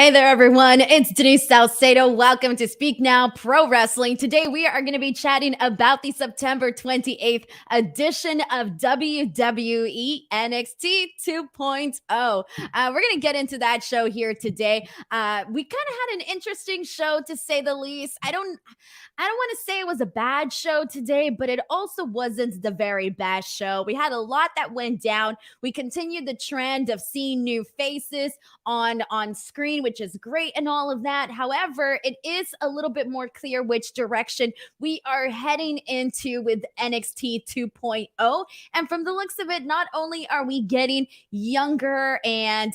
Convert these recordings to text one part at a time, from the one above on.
Hey there, everyone. It's Denise Salcedo. Welcome to Speak Now Pro Wrestling. Today, we are going to be chatting about the September 28th edition of WWE NXT 2.0. We're going to get into that show here today. We kind of had an interesting show, to say the least. I don't want to say it was a bad show today, but it also wasn't the very best show. We had a lot that went down. We continued the trend of seeing new faces on screen, which is great and all of that. However, it is a little bit more clear which direction we are heading into with NXT 2.0. And from the looks of it, not only are we getting younger and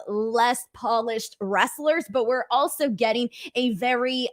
less polished wrestlers, but we're also getting a very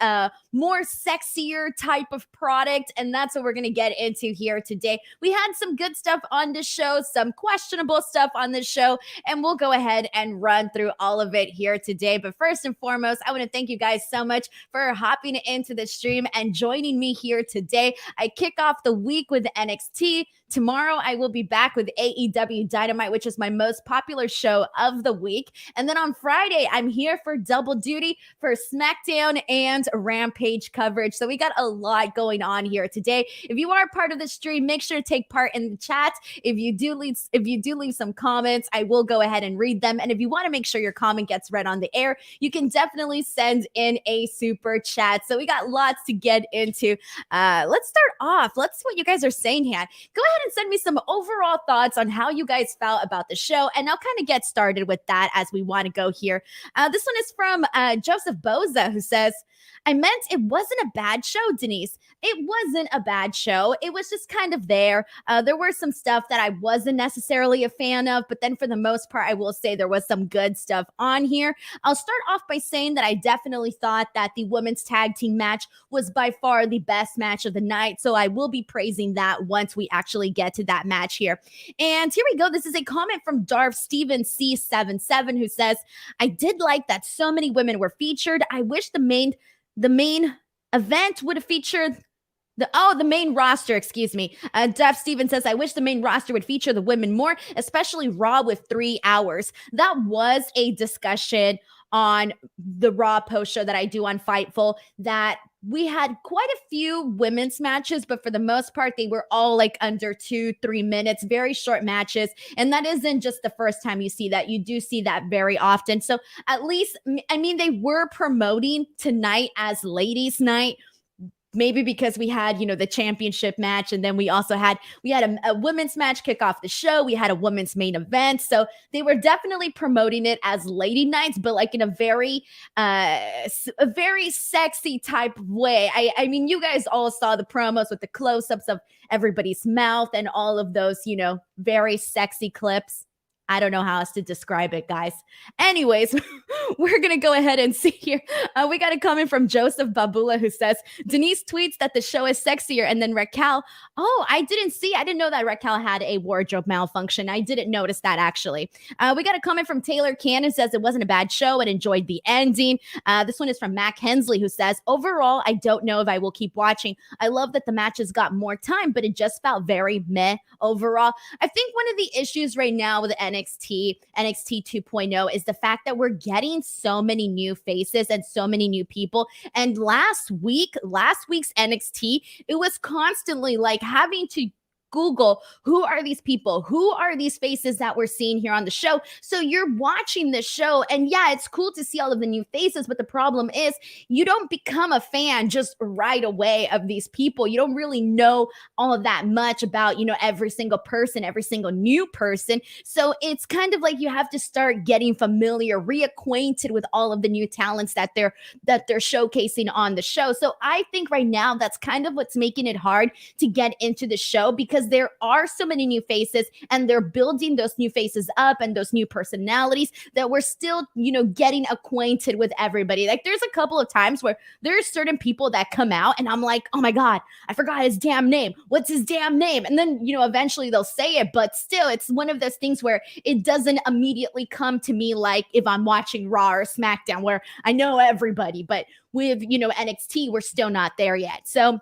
more sexier type of product. And that's what we're going to get into here today. We had some good stuff on the show, some questionable stuff on the show, and we'll go ahead and run through all of it here today. But first and foremost, I want to thank you guys so much for hopping into the stream and joining me here today. I kick off the week with NXT. Tomorrow, I will be back with AEW Dynamite, which is my most popular show of the week. And then on Friday, I'm here for double duty for Smackdown and Rampage coverage. So we got a lot going on here today. If you are part of the stream, make sure to take part in the chat. If you do leave some comments, I will go ahead and read them. And if you want to make sure your comment gets read on the air, you can definitely send in a super chat. So we got lots to get into. Let's start off. Let's see what you guys are saying here. Go ahead and send me some overall thoughts on how you guys felt about the show, and I'll kind of get started with that as we want to go here. This one is from Joseph Boza, who says, I meant it wasn't a bad show, Denise. It wasn't a bad show. It was just kind of there. There were some stuff that I wasn't necessarily a fan of, but then for the most part, I will say there was some good stuff on here. I'll start off by saying that I definitely thought that the women's tag team match was by far the best match of the night, so I will be praising that once we actually get to that match here. And here we go. This is a comment from Darth Steven C77, who says, I did like that so many women were featured. I wish the main event would have featured the main roster, excuse me. Jeff Stevens says, I wish the main roster would feature the women more, especially Raw with 3 hours. That was a discussion on the Raw post show that I do on Fightful, that we had quite a few women's matches, but for the most part, they were all like under 2-3 minutes, very short matches. And that isn't just the first time you see that. You do see that very often. So at least, I mean, they were promoting tonight as ladies' night, maybe because we had, the championship match. And then we also had a women's match kick off the show. We had a women's main event. So they were definitely promoting it as lady nights, but like in a very sexy type of way. I mean, you guys all saw the promos with the close-ups of everybody's mouth and all of those, very sexy clips. I don't know how else to describe it, guys. Anyways, we're going to go ahead and see here. We got a comment from Joseph Babula, who says, Denise tweets that the show is sexier. And then Raquel, I didn't know that Raquel had a wardrobe malfunction. I didn't notice that, actually. We got a comment from Taylor Cannon, says it wasn't a bad show and enjoyed the ending. This one is from Mac Hensley, who says, overall, I don't know if I will keep watching. I love that the matches got more time, but it just felt very meh overall. I think one of the issues right now with NXT 2.0 is the fact that we're getting so many new faces and so many new people. And last week's NXT, it was constantly like having to Google, who are these people? Who are these faces that we're seeing here on the show? So you're watching the show, and yeah, it's cool to see all of the new faces, but the problem is you don't become a fan just right away of these people. You don't really know all of that much about, every single person, every single new person. So it's kind of like you have to start getting familiar, reacquainted with all of the new talents that they're showcasing on the show. So I think right now that's kind of what's making it hard to get into the show, because there are so many new faces and they're building those new faces up and those new personalities that we're still, getting acquainted with everybody. Like there's a couple of times where there's certain people that come out and I'm like, oh my God, I forgot his damn name. What's his damn name? And then, eventually they'll say it, but still it's one of those things where it doesn't immediately come to me like if I'm watching Raw or SmackDown where I know everybody, but with, NXT, we're still not there yet. So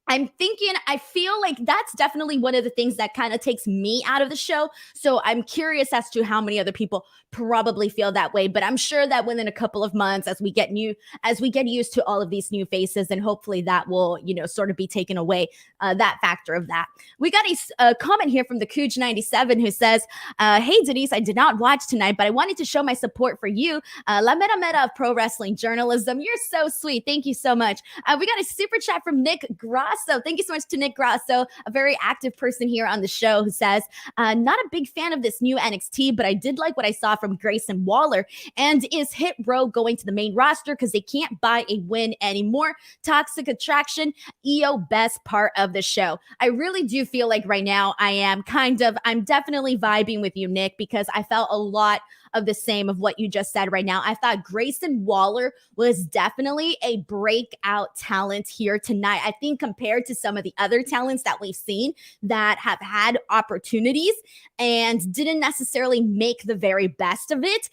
I'm thinking, I feel like that's definitely one of the things that kind of takes me out of the show. So I'm curious as to how many other people probably feel that way. But I'm sure that within a couple of months, as we get used to all of these new faces, and hopefully that will, sort of be taken away, that factor of that. We got a comment here from the Cooge97 who says, hey, Denise, I did not watch tonight, but I wanted to show my support for you. La Meta Meta of pro wrestling journalism. You're so sweet. Thank you so much. We got a super chat from Nick Grasso. Thank you so much to Nick Grasso, a very active person here on the show, who says, not a big fan of this new NXT, but I did like what I saw from Grayson Waller. And is Hit Row going to the main roster because they can't buy a win anymore? Toxic Attraction, EO, best part of the show. I really do feel like right now I'm definitely vibing with you, Nick, because I felt a lot of the same of what you just said right now. I thought Grayson Waller was definitely a breakout talent here tonight. I think compared to some of the other talents that we've seen that have had opportunities and didn't necessarily make the very best of it,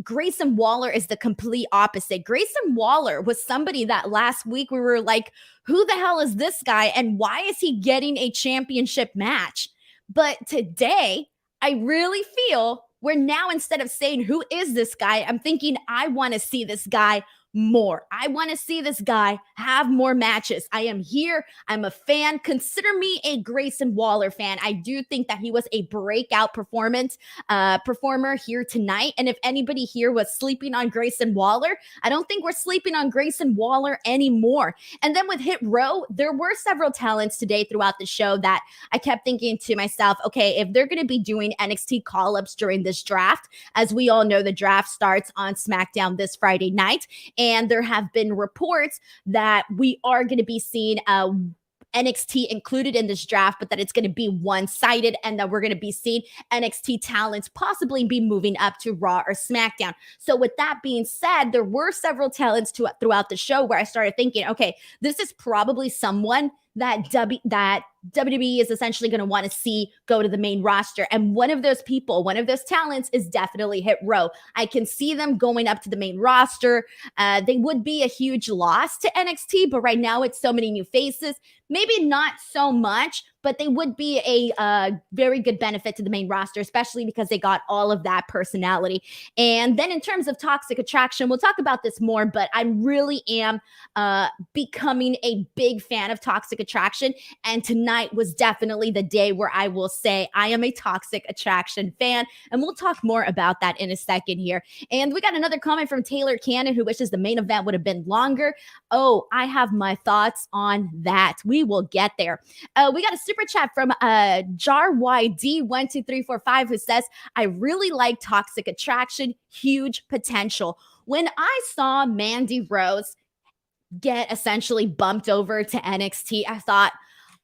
Grayson Waller is the complete opposite. Grayson Waller was somebody that last week we were like, who the hell is this guy? And why is he getting a championship match? But today, I really feel where now, instead of saying, who is this guy? I'm thinking, I want to see this guy more. I want to see this guy have more matches. I am here. I'm a fan. Consider me a Grayson Waller fan. I do think that he was a breakout performer here tonight. And if anybody here was sleeping on Grayson Waller, I don't think we're sleeping on Grayson Waller anymore. And then with Hit Row, there were several talents today throughout the show that I kept thinking to myself, okay, if they're going to be doing NXT call-ups during this draft, as we all know, the draft starts on SmackDown this Friday night. And there have been reports that we are going to be seeing NXT included in this draft, but that it's going to be one-sided and that we're going to be seeing NXT talents possibly be moving up to Raw or SmackDown. So with that being said, there were several talents throughout the show where I started thinking, okay, this is probably someone that WWE is essentially going to want to see go to the main roster. And one of those people, one of those talents is definitely Hit Row. I can see them going up to the main roster. They would be a huge loss to NXT, but right now it's so many new faces. Maybe not so much, but they would be a very good benefit to the main roster, especially because they got all of that personality. And then in terms of Toxic Attraction, we'll talk about this more, but I really am becoming a big fan of Toxic Attraction. And tonight was definitely the day where I will say I am a Toxic Attraction fan. And we'll talk more about that in a second here. And we got another comment from Taylor Cannon, who wishes the main event would have been longer. Oh, I have my thoughts on that. We will get there. We got a super chat from JarYD12345 who says, I really like Toxic Attraction, huge potential. When I saw Mandy Rose get essentially bumped over to NXT, I thought,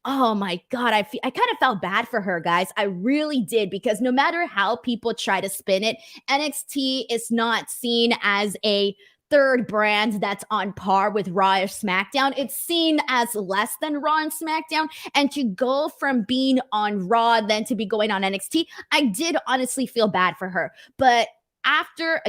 oh my God, I kind of felt bad for her, guys. I really did, because no matter how people try to spin it, NXT is not seen as a third brand that's on par with Raw or SmackDown. It's seen as less than Raw and SmackDown. And to go from being on Raw then to be going on NXT, I did honestly feel bad for her. But after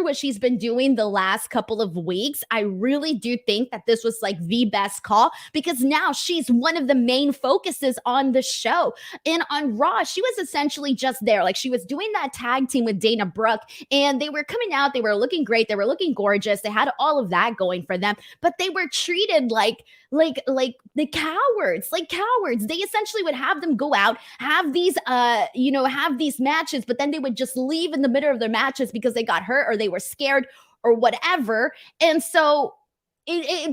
what she's been doing the last couple of weeks, I really do think that this was like the best call, because now she's one of the main focuses on the show. And on Raw, she was essentially just there. Like, she was doing that tag team with Dana Brooke, and they were coming out, they were looking great, they were looking gorgeous, they had all of that going for them, but they were treated like the cowards, They essentially would have them go out, have these matches, but then they would just leave in the middle of their matches because they got hurt or they were scared or whatever. And so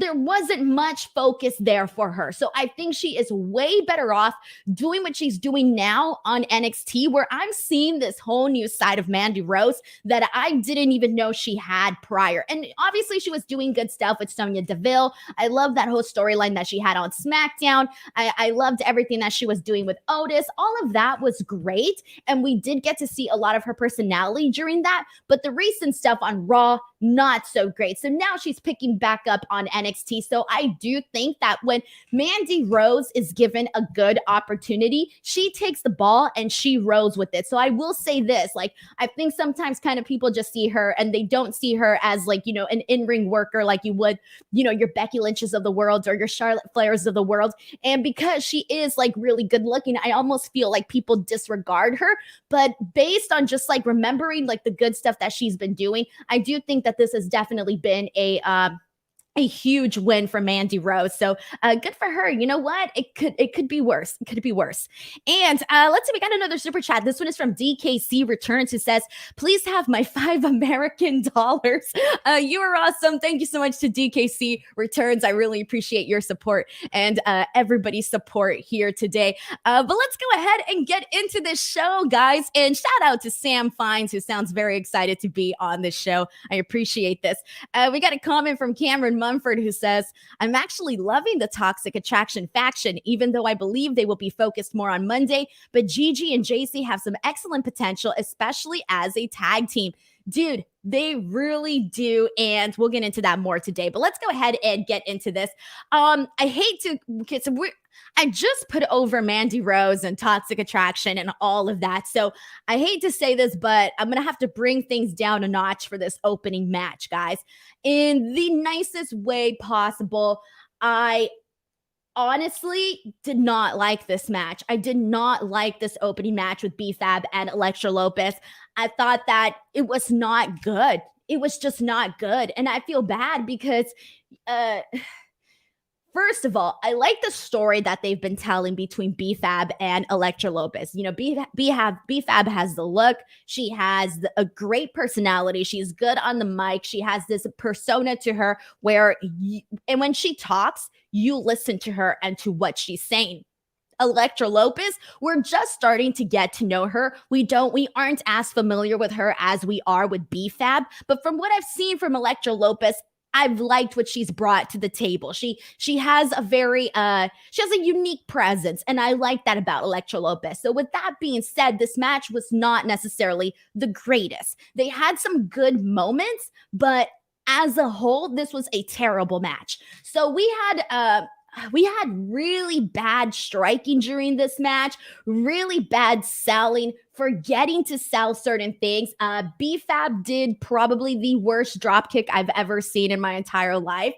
there wasn't much focus there for her. So I think she is way better off doing what she's doing now on NXT, where I'm seeing this whole new side of Mandy Rose that I didn't even know she had prior. And obviously she was doing good stuff with Sonya Deville. I love that whole storyline that she had on SmackDown. I loved everything that she was doing with Otis. All of that was great. And we did get to see a lot of her personality during that. But the recent stuff on Raw not so great. So now she's picking back up on NXT. So I do think that when Mandy Rose is given a good opportunity, she takes the ball and she rolls with it. So I will say this, like, I think sometimes kind of people just see her and they don't see her as like, an in-ring worker like you would, your Becky Lynch's of the world or your Charlotte Flairs of the world. And because she is like really good looking, I almost feel like people disregard her. But based on just like remembering like the good stuff that she's been doing, I do think that this has definitely been a huge win for Mandy Rose. So good for her. You know what? It could be worse. It could be worse. And let's see, we got another super chat. This one is from DKC Returns, who says, please have my $5 American. You are awesome. Thank you so much to DKC Returns. I really appreciate your support and everybody's support here today. But let's go ahead and get into this show, guys. And shout out to Sam Fines, who sounds very excited to be on this show. I appreciate this. We got a comment from Cameron Mumford, who says, I'm actually loving the Toxic Attraction faction, even though I believe they will be focused more on Monday. But Gigi and JC have some excellent potential, especially as a tag team. Dude, they really do. And we'll get into that more today. But let's go ahead and get into this. I hate to, okay, so I just put over Mandy Rose and Toxic Attraction and all of that. So I hate to say this, but I'm going to have to bring things down a notch for this opening match, guys. In the nicest way possible, I honestly did not like this match. I did not like this opening match with B-Fab and Elektra Lopez. I thought that it was not good. It was just not good. And I feel bad because, first of all, I like the story that they've been telling between B-Fab and Elektra Lopez. B-Fab has the look. She has a great personality. She's good on the mic. She has this persona to her where, and when she talks, you listen to her and to what she's saying. Elektra Lopez, we're just starting to get to know her. We aren't as familiar with her as we are with B-Fab. But from what I've seen from Elektra Lopez, I've liked what she's brought to the table. She has a very she has a unique presence, and I like that about Elektra Lopez. So with that being said, this match was not necessarily the greatest. They had some good moments, but as a whole, this was a terrible match. So we had really bad striking during this match, really bad selling, forgetting to sell certain things. B-Fab did probably the worst dropkick I've ever seen in my entire life.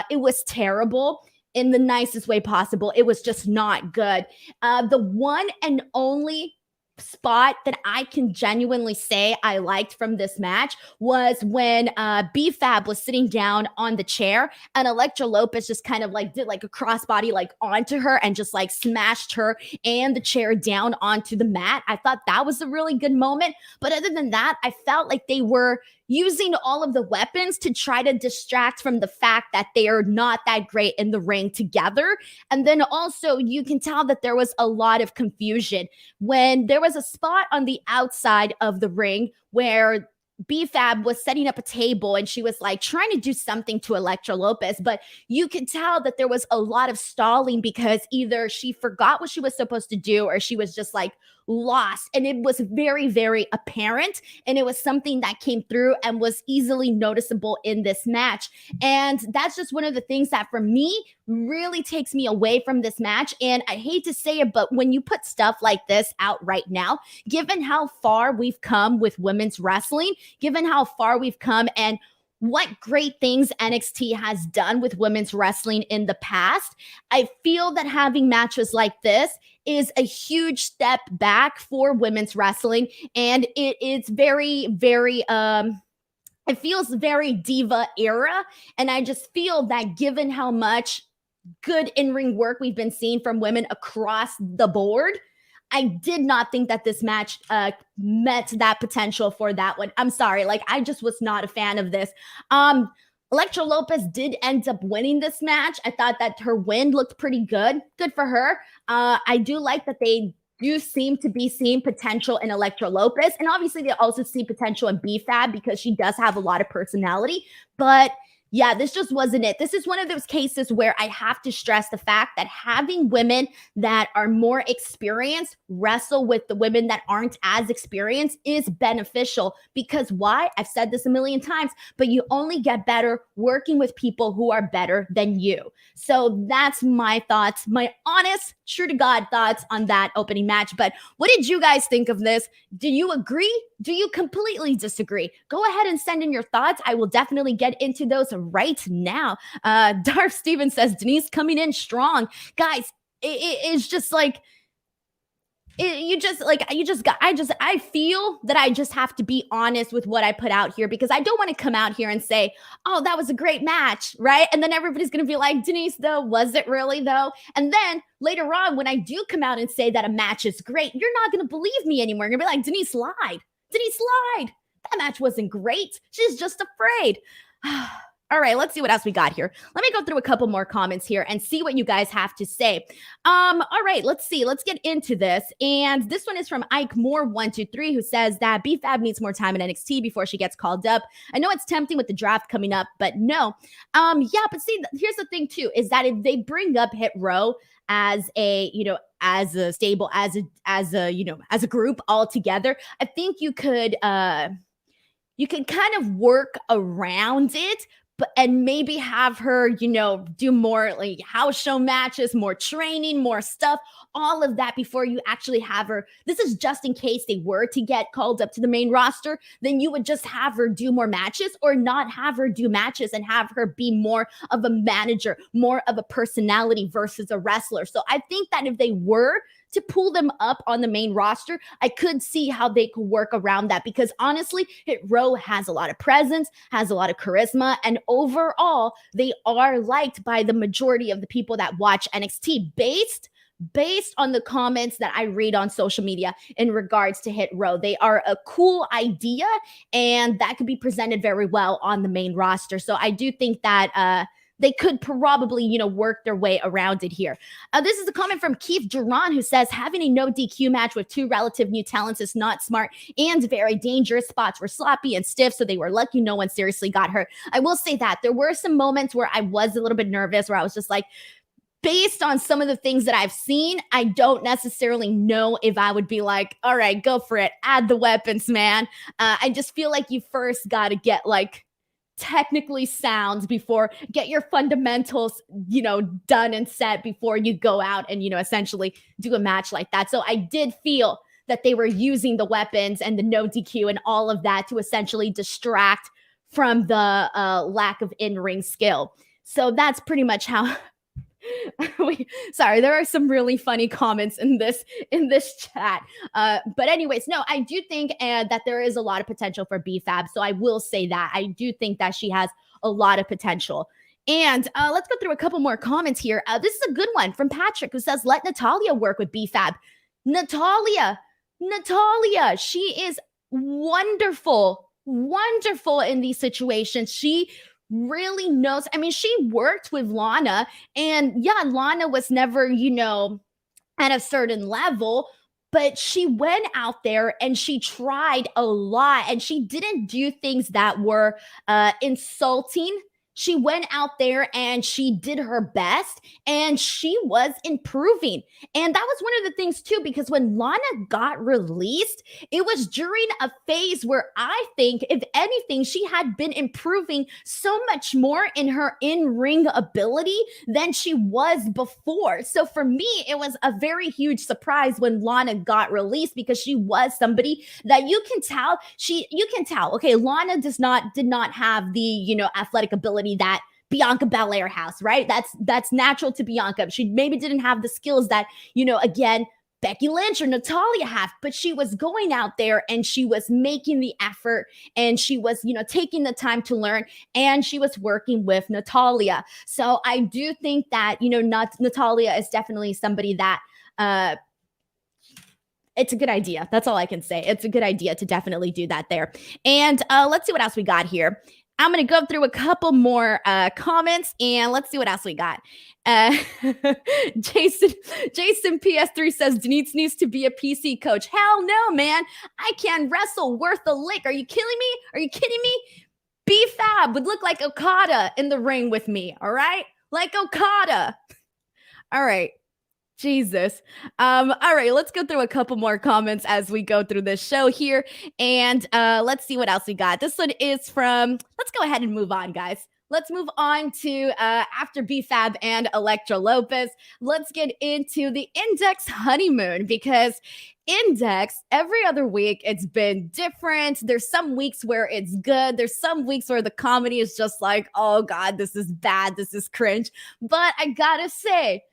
It was terrible in the nicest way possible. It was just not good. The one and only spot that I can genuinely say I liked from this match was when B-Fab was sitting down on the chair and Elektra Lopez just kind of like did like a crossbody like onto her and just like smashed her and the chair down onto the mat. I thought that was a really good moment. But other than that, I felt like they were using all of the weapons to try to distract from the fact that they are not that great in the ring together. And then also you can tell that there was a lot of confusion when there was a spot on the outside of the ring where B-Fab was setting up a table and she was like trying to do something to Elektra Lopez, but you could tell that there was a lot of stalling because either she forgot what she was supposed to do or she was just like lost. And it was very, very apparent. And it was something that came through and was easily noticeable in this match. And that's just one of the things that for me really takes me away from this match. And I hate to say it, but when you put stuff like this out right now, given how far we've come with women's wrestling, given how far we've come and what great things NXT has done with women's wrestling in the past, I feel that having matches like this is a huge step back for women's wrestling. And it's very, very, it feels very diva era. And I just feel that given how much good in-ring work we've been seeing from women across the board, I did not think that this match met that potential for that one. I'm sorry. Like, I just was not a fan of this. Elektra Lopez did end up winning this match. I thought that her win looked pretty good. Good for her. I do like that they do seem to be seeing potential in Elektra Lopez. And obviously they also see potential in B-Fab because she does have a lot of personality. But Yeah, this just wasn't it. This is one of those cases where I have to stress the fact that having women that are more experienced wrestle with the women that aren't as experienced is beneficial. Because why? I've said this a million times, but you only get better working with people who are better than you. So that's my thoughts, my honest, true to God thoughts on that opening match. But what did you guys think of this? Do you agree? Do you completely disagree? Go ahead and send in your thoughts. I will definitely get into those right now. Darth Steven says, Denise coming in strong. Guys, it's just like, I feel that I just have to be honest with what I put out here, because I don't want to come out here and say, oh, that was a great match, right? And then everybody's going to be like, Denise, though, was it really though? And then later on, when I do come out and say that a match is great, you're not going to believe me anymore. You're going to be like, Denise lied. Denise lied. That match wasn't great. She's just afraid. All right, let's see what else we got here. Let me go through a couple more comments here and see what you guys have to say. All right, let's see. Let's get into this. And this one is from Ike Moore 123, who says that B-Fab needs more time in NXT before she gets called up. I know it's tempting with the draft coming up, but no. Yeah, but see, here's the thing too, is that if they bring up Hit Row as a, as a stable, as a group all together, I think you could kind of work around it, and maybe have her, do more like house show matches, more training, more stuff, all of that before you actually have her. This is just in case they were to get called up to the main roster, then you would just have her do more matches, or not have her do matches and have her be more of a manager, more of a personality versus a wrestler. So I think that if they were to pull them up on the main roster, I could see how they could work around that, because honestly, Hit Row has a lot of presence, has a lot of charisma, and overall, they are liked by the majority of the people that watch NXT based on the comments that I read on social media in regards to Hit Row. They are a cool idea, and that could be presented very well on the main roster. So I do think that they could probably, work their way around it here. This is a comment from Keith Duran, who says, having a no DQ match with two relative new talents is not smart and very dangerous. Spots were sloppy and stiff, so they were lucky no one seriously got hurt. I will say that there were some moments where I was a little bit nervous, where I was just like, based on some of the things that I've seen, I don't necessarily know if I would be like, all right, go for it. Add the weapons, man. I just feel like you first got to get technically sound before, get your fundamentals, done and set before you go out and, essentially do a match like that. So I did feel that they were using the weapons and the no DQ and all of that to essentially distract from the lack of in-ring skill. So that's pretty much how sorry, there are some really funny comments in this chat. But anyways, no, I do think that there is a lot of potential for B-Fab. So I will say that. I do think that she has a lot of potential. And let's go through a couple more comments here. This is a good one from Patrick, who says, let Natalya work with B-Fab. Natalya, she is wonderful in these situations. She really knows. I mean, she worked with Lana, and yeah, Lana was never, at a certain level, but she went out there and she tried a lot, and she didn't do things that were insulting. She went out there and she did her best, and she was improving. And that was one of the things too, because when Lana got released, it was during a phase where I think, if anything, she had been improving so much more in her in-ring ability than she was before. So for me, it was a very huge surprise when Lana got released, because she was somebody that you can tell, okay, Lana did not have the, athletic ability that Bianca Belair has, right? That's natural to Bianca. She maybe didn't have the skills that, again, Becky Lynch or Natalya have, but she was going out there and she was making the effort, and she was, taking the time to learn, and she was working with Natalya. So I do think that, Natalya is definitely somebody that, it's a good idea. That's all I can say. It's a good idea to definitely do that there. And let's see what else we got here. I'm going to go through a couple more comments, and let's see what else we got. Jason PS3 says, Denise needs to be a PC coach. Hell no, man. I can wrestle worth a lick. Are you kidding me? B-Fab would look like Okada in the ring with me, all right? Like Okada. All right. Jesus. All right, let's go through a couple more comments as we go through this show here. And let's see what else we got. This one is from, let's go ahead and move on, guys. Let's move on to after B-Fab and Elektra Lopez. Let's get into the Index honeymoon because Index, every other week, it's been different. There's some weeks where it's good. There's some weeks where the comedy is just like, oh God, this is bad. This is cringe. But I gotta say,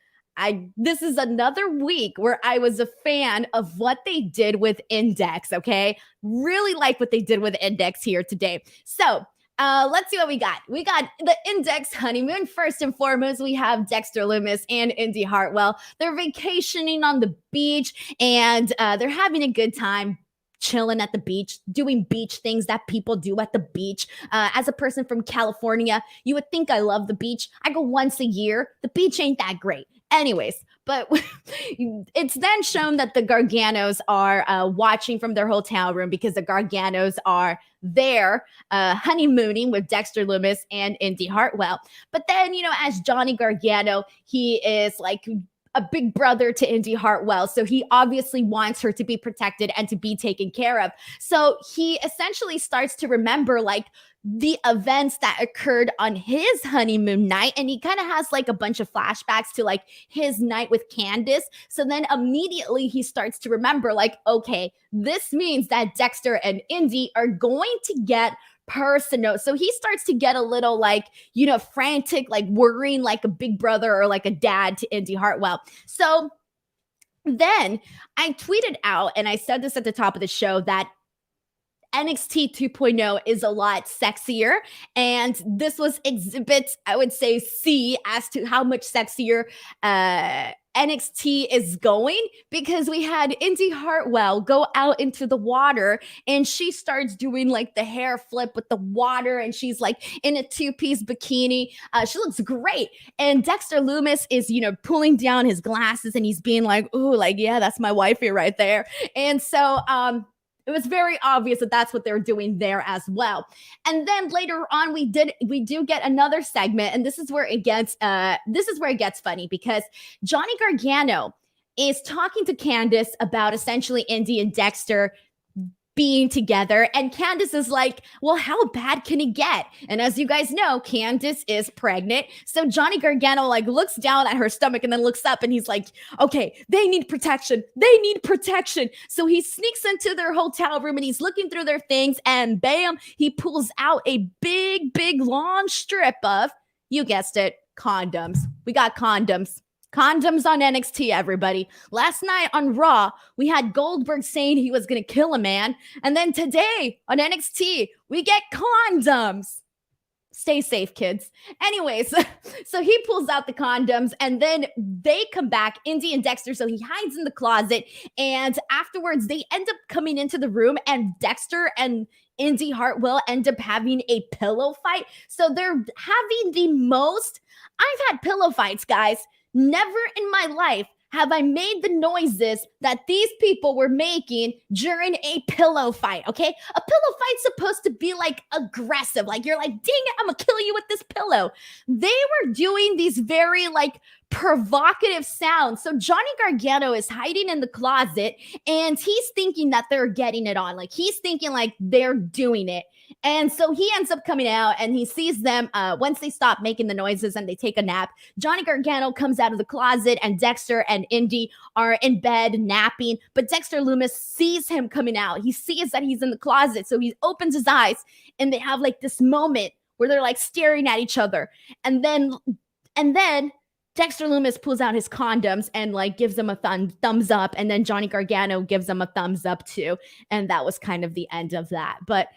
this is another week where I was a fan of what they did with Index, okay? Really like what they did with Index here today. So let's see what we got. We got the Index honeymoon. First and foremost, we have Dexter Lumis and Indi Hartwell. They're vacationing on the beach and they're having a good time. Chilling at the beach, doing beach things that people do at the beach. As a person from California, you would think I love the beach. I go once a year. The beach ain't that great. Anyways, but it's then shown that the Garganos are watching from their hotel room because the Garganos are there honeymooning with Dexter Lumis and Indi Hartwell. But then, as Johnny Gargano, he is like a big brother to Indi Hartwell. So he obviously wants her to be protected and to be taken care of. So he essentially starts to remember like the events that occurred on his honeymoon night. And he kind of has like a bunch of flashbacks to like his night with Candace. So then immediately he starts to remember like, okay, this means that Dexter and Indi are going to get personal. So he starts to get a little like, frantic, like worrying like a big brother or like a dad to Indi Hartwell. So then I tweeted out, and I said this at the top of the show, that NXT 2.0 is a lot sexier. And this was exhibit, I would say, C as to how much sexier NXT is going, because we had Indi Hartwell go out into the water and she starts doing like the hair flip with the water and she's like in a two-piece bikini. She looks great. And Dexter Lumis is, pulling down his glasses and he's being like, ooh, like, yeah, that's my wifey right there. And so, it was very obvious that that's what they're doing there as well. And then later on, we do get another segment, and this is where it gets funny, because Johnny Gargano is talking to Candace about essentially Indi and Dexter being together, and Candace is like, well, how bad can it get? And as you guys know, Candace is pregnant. So Johnny Gargano like looks down at her stomach and then looks up and he's like, okay, they need protection. So he sneaks into their hotel room and he's looking through their things, and bam, he pulls out a big, long strip of, you guessed it, condoms. We got condoms. Condoms on NXT, everybody. Last night on Raw, we had Goldberg saying he was going to kill a man. And then today on NXT, we get condoms. Stay safe, kids. Anyways, so he pulls out the condoms and then they come back, Indi and Dexter. So he hides in the closet. And afterwards, they end up coming into the room, and Dexter and Indi Hartwell end up having a pillow fight. So they're having the most. I've had pillow fights, guys. Never in my life have I made the noises that these people were making during a pillow fight, okay? A pillow fight's supposed to be like aggressive. Like you're like, dang it, I'm gonna kill you with this pillow. They were doing these very like provocative sounds. So Johnny Gargano is hiding in the closet and he's thinking that they're getting it on. Like he's thinking like they're doing it. And so he ends up coming out and he sees them once they stop making the noises and they take a nap. Johnny Gargano comes out of the closet and Dexter and Indi are in bed napping. But Dexter Lumis sees him coming out. He sees that he's in the closet. So he opens his eyes and they have like this moment where they're like staring at each other. And then Dexter Lumis pulls out his condoms and like gives them a thumbs up. And then Johnny Gargano gives them a thumbs up too. And that was kind of the end of that. But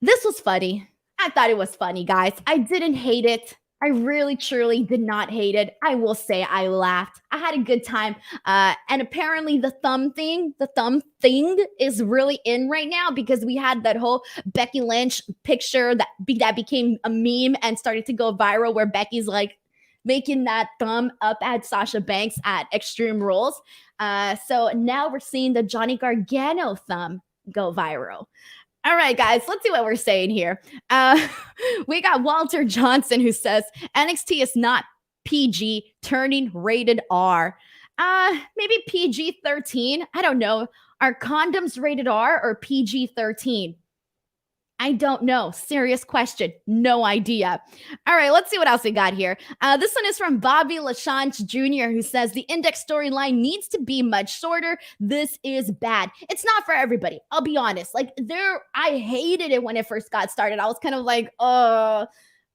this was funny. I thought it was funny, guys. I didn't hate it. I really, truly did not hate it. I will say I laughed. I had a good time. And apparently the thumb thing is really in right now, because we had that whole Becky Lynch picture that became a meme and started to go viral, where Becky's like making that thumb up at Sasha Banks at Extreme Rules. So now we're seeing the Johnny Gargano thumb go viral. All right, guys, let's see what we're saying here. Uh, we got Walter Johnson who says NXT is not PG, turning rated R. Maybe PG 13. I don't know. Are condoms rated R or PG 13? I don't know. Serious question. No idea. All right, let's see what else we got here. This one is from Bobby LaChanze Jr., who says the index storyline needs to be much shorter. This is bad. It's not for everybody. I'll be honest. I hated it when it first got started. I was kind of like, oh.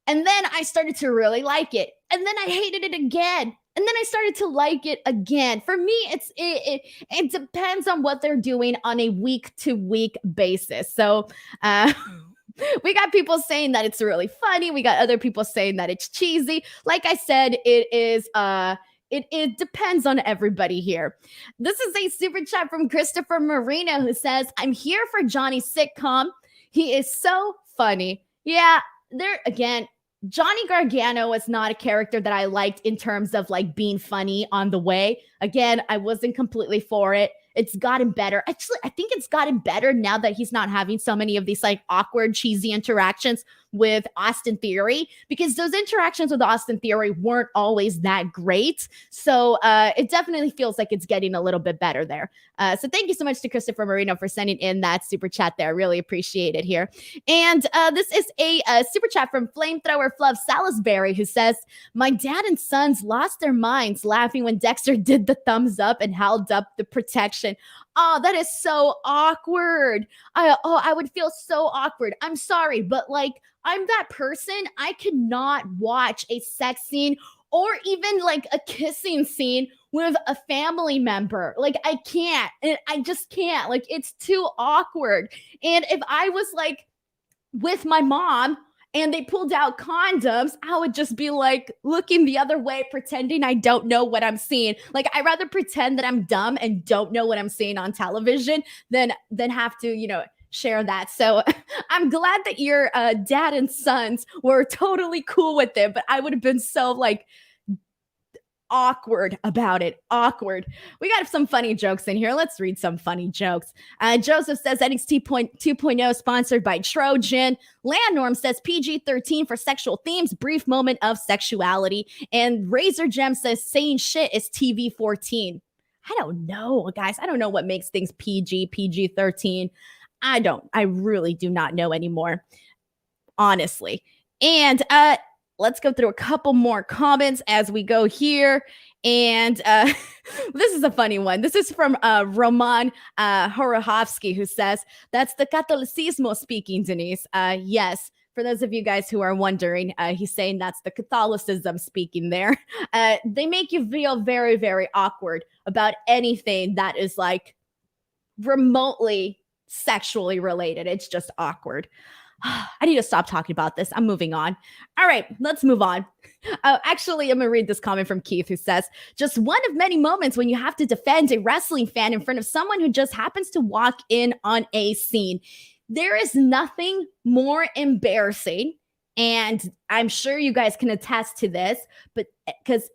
And then I started to really like it. And then I hated it again. And then I started to like it again. For me, it depends on what they're doing on a week-to-week basis. So we got people saying that it's really funny. We got other people saying that it's cheesy. Like I said, it depends on everybody here. This is a super chat from Christopher Marino who says, I'm here for Johnny's sitcom. He is so funny. Yeah, there again. Johnny Gargano was not a character that I liked in terms of like being funny on the way. Again, I wasn't completely for it. It's gotten better. Actually, I think it's gotten better now that he's not having so many of these like awkward, cheesy interactions with Austin Theory, because those interactions with Austin Theory weren't always that great. So it definitely feels like it's getting a little bit better there. So thank you so much to Christopher Marino for sending in that super chat there. Really appreciate it here. And this is a super chat from Flamethrower Fluff Salisbury, who says, my dad and sons lost their minds laughing when Dexter did the thumbs up and held up the protection. Oh, that is so awkward. I would feel so awkward. I'm sorry, but like, I'm that person. I cannot watch a sex scene or even like a kissing scene with a family member. Like, I can't. I just can't. Like, it's too awkward. And if I was like with my mom and they pulled out condoms, I would just be like looking the other way, pretending I don't know what I'm seeing. Like, I'd rather pretend that I'm dumb and don't know what I'm seeing on television than have to, share that. So I'm glad that your dad and sons were totally cool with it, but I would have been so like awkward about it. Awkward. We got some funny jokes in here. Let's read some funny jokes. Joseph says NXT 2.0 sponsored by Trojan. Landnorm says PG-13 for sexual themes, brief moment of sexuality. And Razor Gem says saying shit is TV-14. I don't know, guys. I don't know what makes things PG-13. I really do not know anymore, honestly. And let's go through a couple more comments as we go here. And this is a funny one. This is from Roman Horohovsky, who says, that's the Catolicismo speaking, Denise. Yes. For those of you guys who are wondering, he's saying that's the Catholicism speaking there. They make you feel very, very awkward about anything that is like remotely sexually related. It's just awkward. I need to stop talking about this. I'm moving on. All right, let's move on. Actually, I'm going to read this comment from Keith, who says, just one of many moments when you have to defend a wrestling fan in front of someone who just happens to walk in on a scene. There is nothing more embarrassing, and I'm sure you guys can attest to this, but because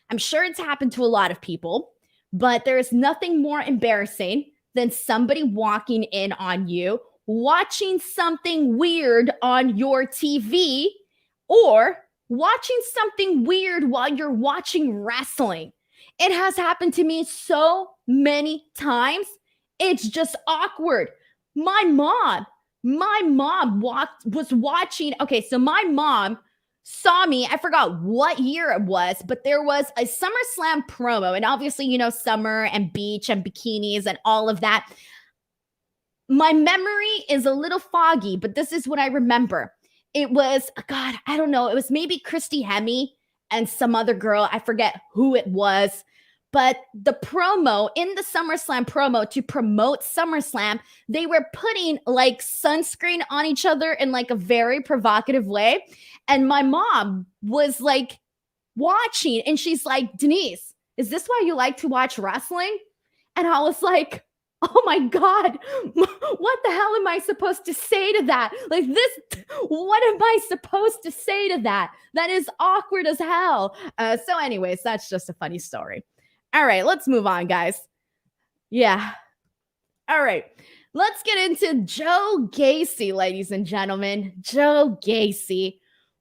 I'm sure it's happened to a lot of people, but there is nothing more embarrassing than somebody walking in on you, watching something weird on your TV, or watching something weird while you're watching wrestling. It has happened to me so many times. It's just awkward. My mom was watching. Okay, so my mom saw me, I forgot what year it was, but there was a SummerSlam promo. And obviously, summer and beach and bikinis and all of that. My memory is a little foggy, but this is what I remember. It was, God, I don't know. It was maybe Christy Hemme and some other girl. I forget who it was. But the promo, in the SummerSlam promo to promote SummerSlam, they were putting like sunscreen on each other in like a very provocative way. And my mom was like watching and she's like, Denise, is this why you like to watch wrestling? And I was like, oh my God, what the hell am I supposed to say to that? Like this, what am I supposed to say to that? That is awkward as hell. So anyways, that's just a funny story. All right, let's move on, guys. Yeah. All right. let's get into Joe Gacy, ladies and gentlemen. Joe Gacy.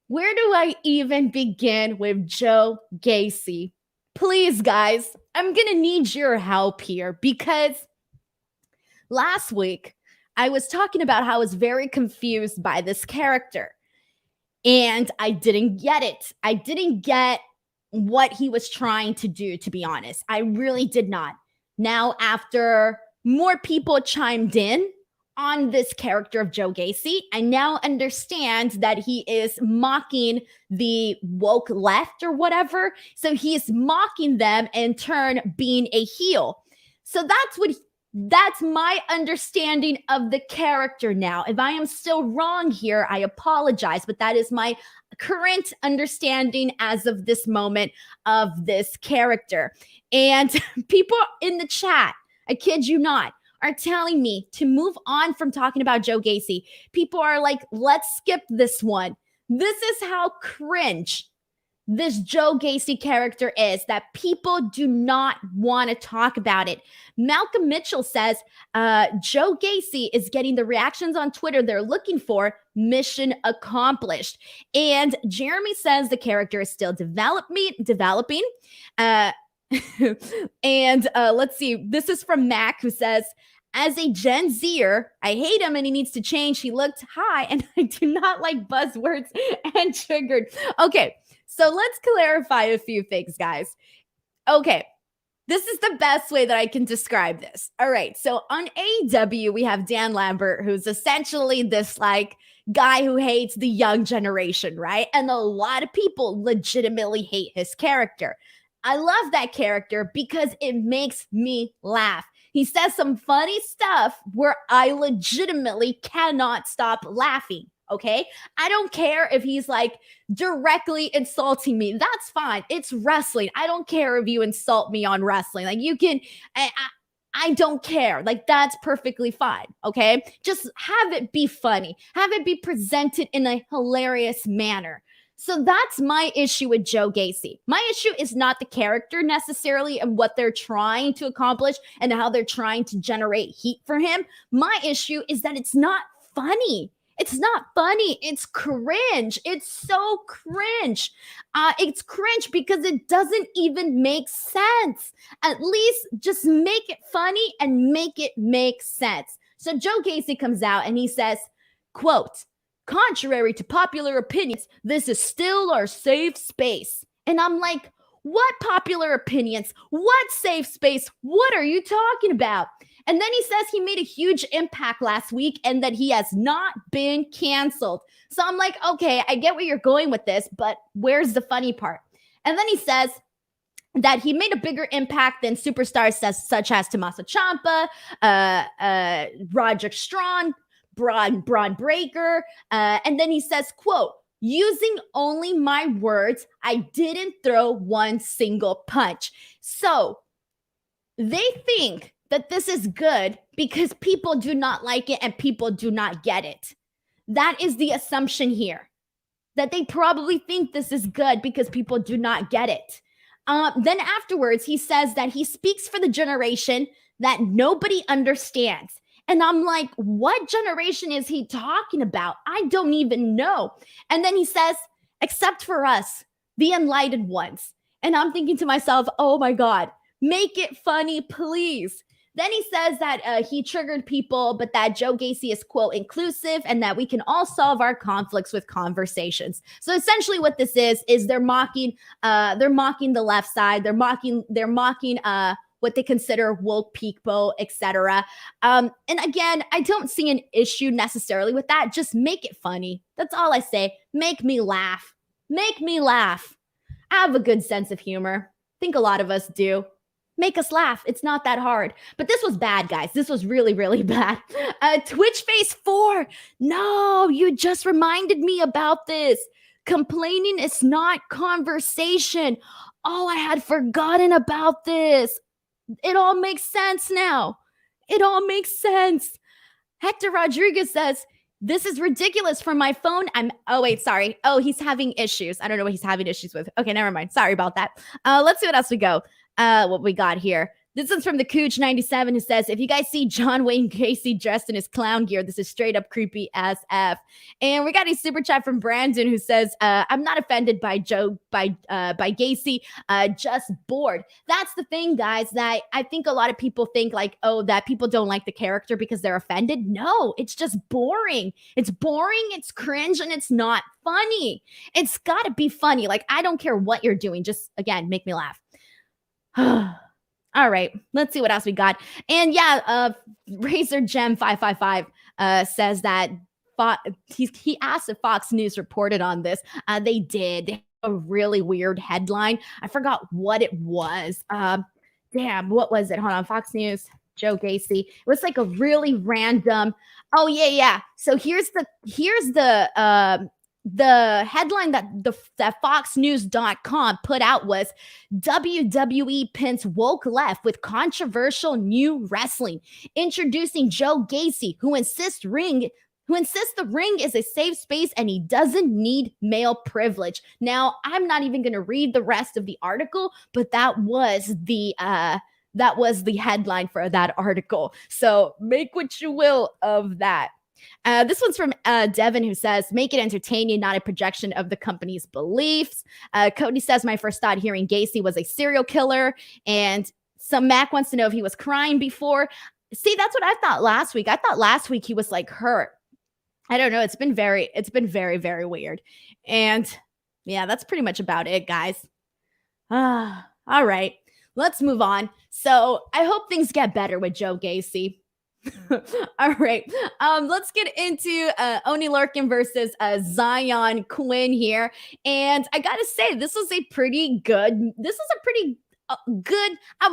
Where do I even begin with Joe Gacy? Please, guys, I'm going to need your help here because last week I was talking about how I was very confused by this character and I didn't get it. I didn't get what he was trying to do, to be honest. I really did not. Now, after more people chimed in on this character of Joe Gacy, I now understand that he is mocking the woke left or whatever. So he's mocking them in turn being a heel. So that's my understanding of the character now. If I am still wrong here, I apologize, but that is my current understanding as of this moment of this character. And people in the chat, I kid you not, are telling me to move on from talking about Joe Gacy. People are like, let's skip this one. This is how cringe this Joe Gacy character is, that people do not want to talk about it. Malcolm Mitchell says Joe Gacy is getting the reactions on Twitter they're looking for. Mission accomplished. And Jeremy says the character is still developing. And let's see. This is from Mac, who says, as a Gen Zer, I hate him and he needs to change. He looked high and I do not like buzzwords and triggered. Okay, so let's clarify a few things, guys. Okay, this is the best way that I can describe this. All right, so on AEW, we have Dan Lambert, who's essentially this like guy who hates the young generation, right? And a lot of people legitimately hate his character. I love that character because it makes me laugh. He says some funny stuff where I legitimately cannot stop laughing, okay? I don't care if he's like directly insulting me. That's fine. It's wrestling. I don't care if you insult me on wrestling. Like you can, I don't care. Like that's perfectly fine, okay? Just have it be funny. Have it be presented in a hilarious manner. So that's my issue with Joe Gacy. My issue is not the character necessarily and what they're trying to accomplish and how they're trying to generate heat for him. My issue is that it's not funny. It's not funny. It's cringe. It's so cringe. It's cringe because it doesn't even make sense. At least just make it funny and make it make sense. So Joe Gacy comes out and he says, quote, contrary to popular opinions, this is still our safe space. And I'm like, what popular opinions? What safe space? What are you talking about? And then he says he made a huge impact last week and that he has not been canceled. So I'm like, okay, I get where you're going with this, but where's the funny part? And then he says that he made a bigger impact than superstars such as Tommaso Ciampa, Roderick Strong, Braun Breaker. And then he says, quote, using only my words, I didn't throw one single punch. So they think that this is good because people do not like it and people do not get it. That is the assumption here, that they probably think this is good because people do not get it. Then afterwards, he says that he speaks for the generation that nobody understands. And I'm like, what generation is he talking about? I don't even know. And then he says, except for us, the enlightened ones. And I'm thinking to myself, oh my God, make it funny, please. Then he says that he triggered people, but that Joe Gacy is, quote, inclusive and that we can all solve our conflicts with conversations. So essentially what this is they're mocking the left side. They're mocking what they consider woke people, etc. And again, I don't see an issue necessarily with that. Just make it funny. That's all I say. Make me laugh. Make me laugh. I have a good sense of humor. I think a lot of us do. Make us laugh. It's not that hard. But this was bad, guys. This was really, really bad. Twitch Face 4. No, you just reminded me about this. Complaining is not conversation. Oh, I had forgotten about this. It all makes sense now. It all makes sense. Hector Rodriguez says, this is ridiculous from my phone. Sorry. Oh, he's having issues. I don't know what he's having issues with. Okay, never mind. Sorry about that. Let's see what else we got here. This is from the Cooch97 who says, if you guys see John Wayne Gacy dressed in his clown gear, this is straight up creepy as F. And we got a super chat from Brandon who says, I'm not offended by Gacy, just bored. That's the thing, guys, that I think a lot of people think like, oh, that people don't like the character because they're offended. No, it's just boring. It's boring, it's cringe, and it's not funny. It's got to be funny. Like, I don't care what you're doing. Just, again, make me laugh. All right, let's see what else we got. And yeah, Razor Gem 555 says that he asked if Fox News reported on this. They did. They had a really weird headline. I forgot what it was. Damn, what was it? Hold on, Fox News, Joe Gacy. It was like a really random. Oh yeah. So here's the headline that FoxNews.com put out was WWE pins woke left with controversial new wrestling, introducing Joe Gacy, who insists the ring is a safe space and he doesn't need male privilege. Now, I'm not even going to read the rest of the article, but that was the headline for that article. So make what you will of that. This one's from Devin, who says, make it entertaining, not a projection of the company's beliefs. Cody says, my first thought hearing Gacy was a serial killer. And some Mac wants to know if he was crying before. See, that's what I thought last week. I thought last week he was like hurt. I don't know. It's been very, very weird. And yeah, that's pretty much about it, guys. All right, let's move on. So I hope things get better with Joe Gacy. All right. Let's get into Oni Lorcan versus Zion Quinn here. And I gotta say, this was a pretty good, I'm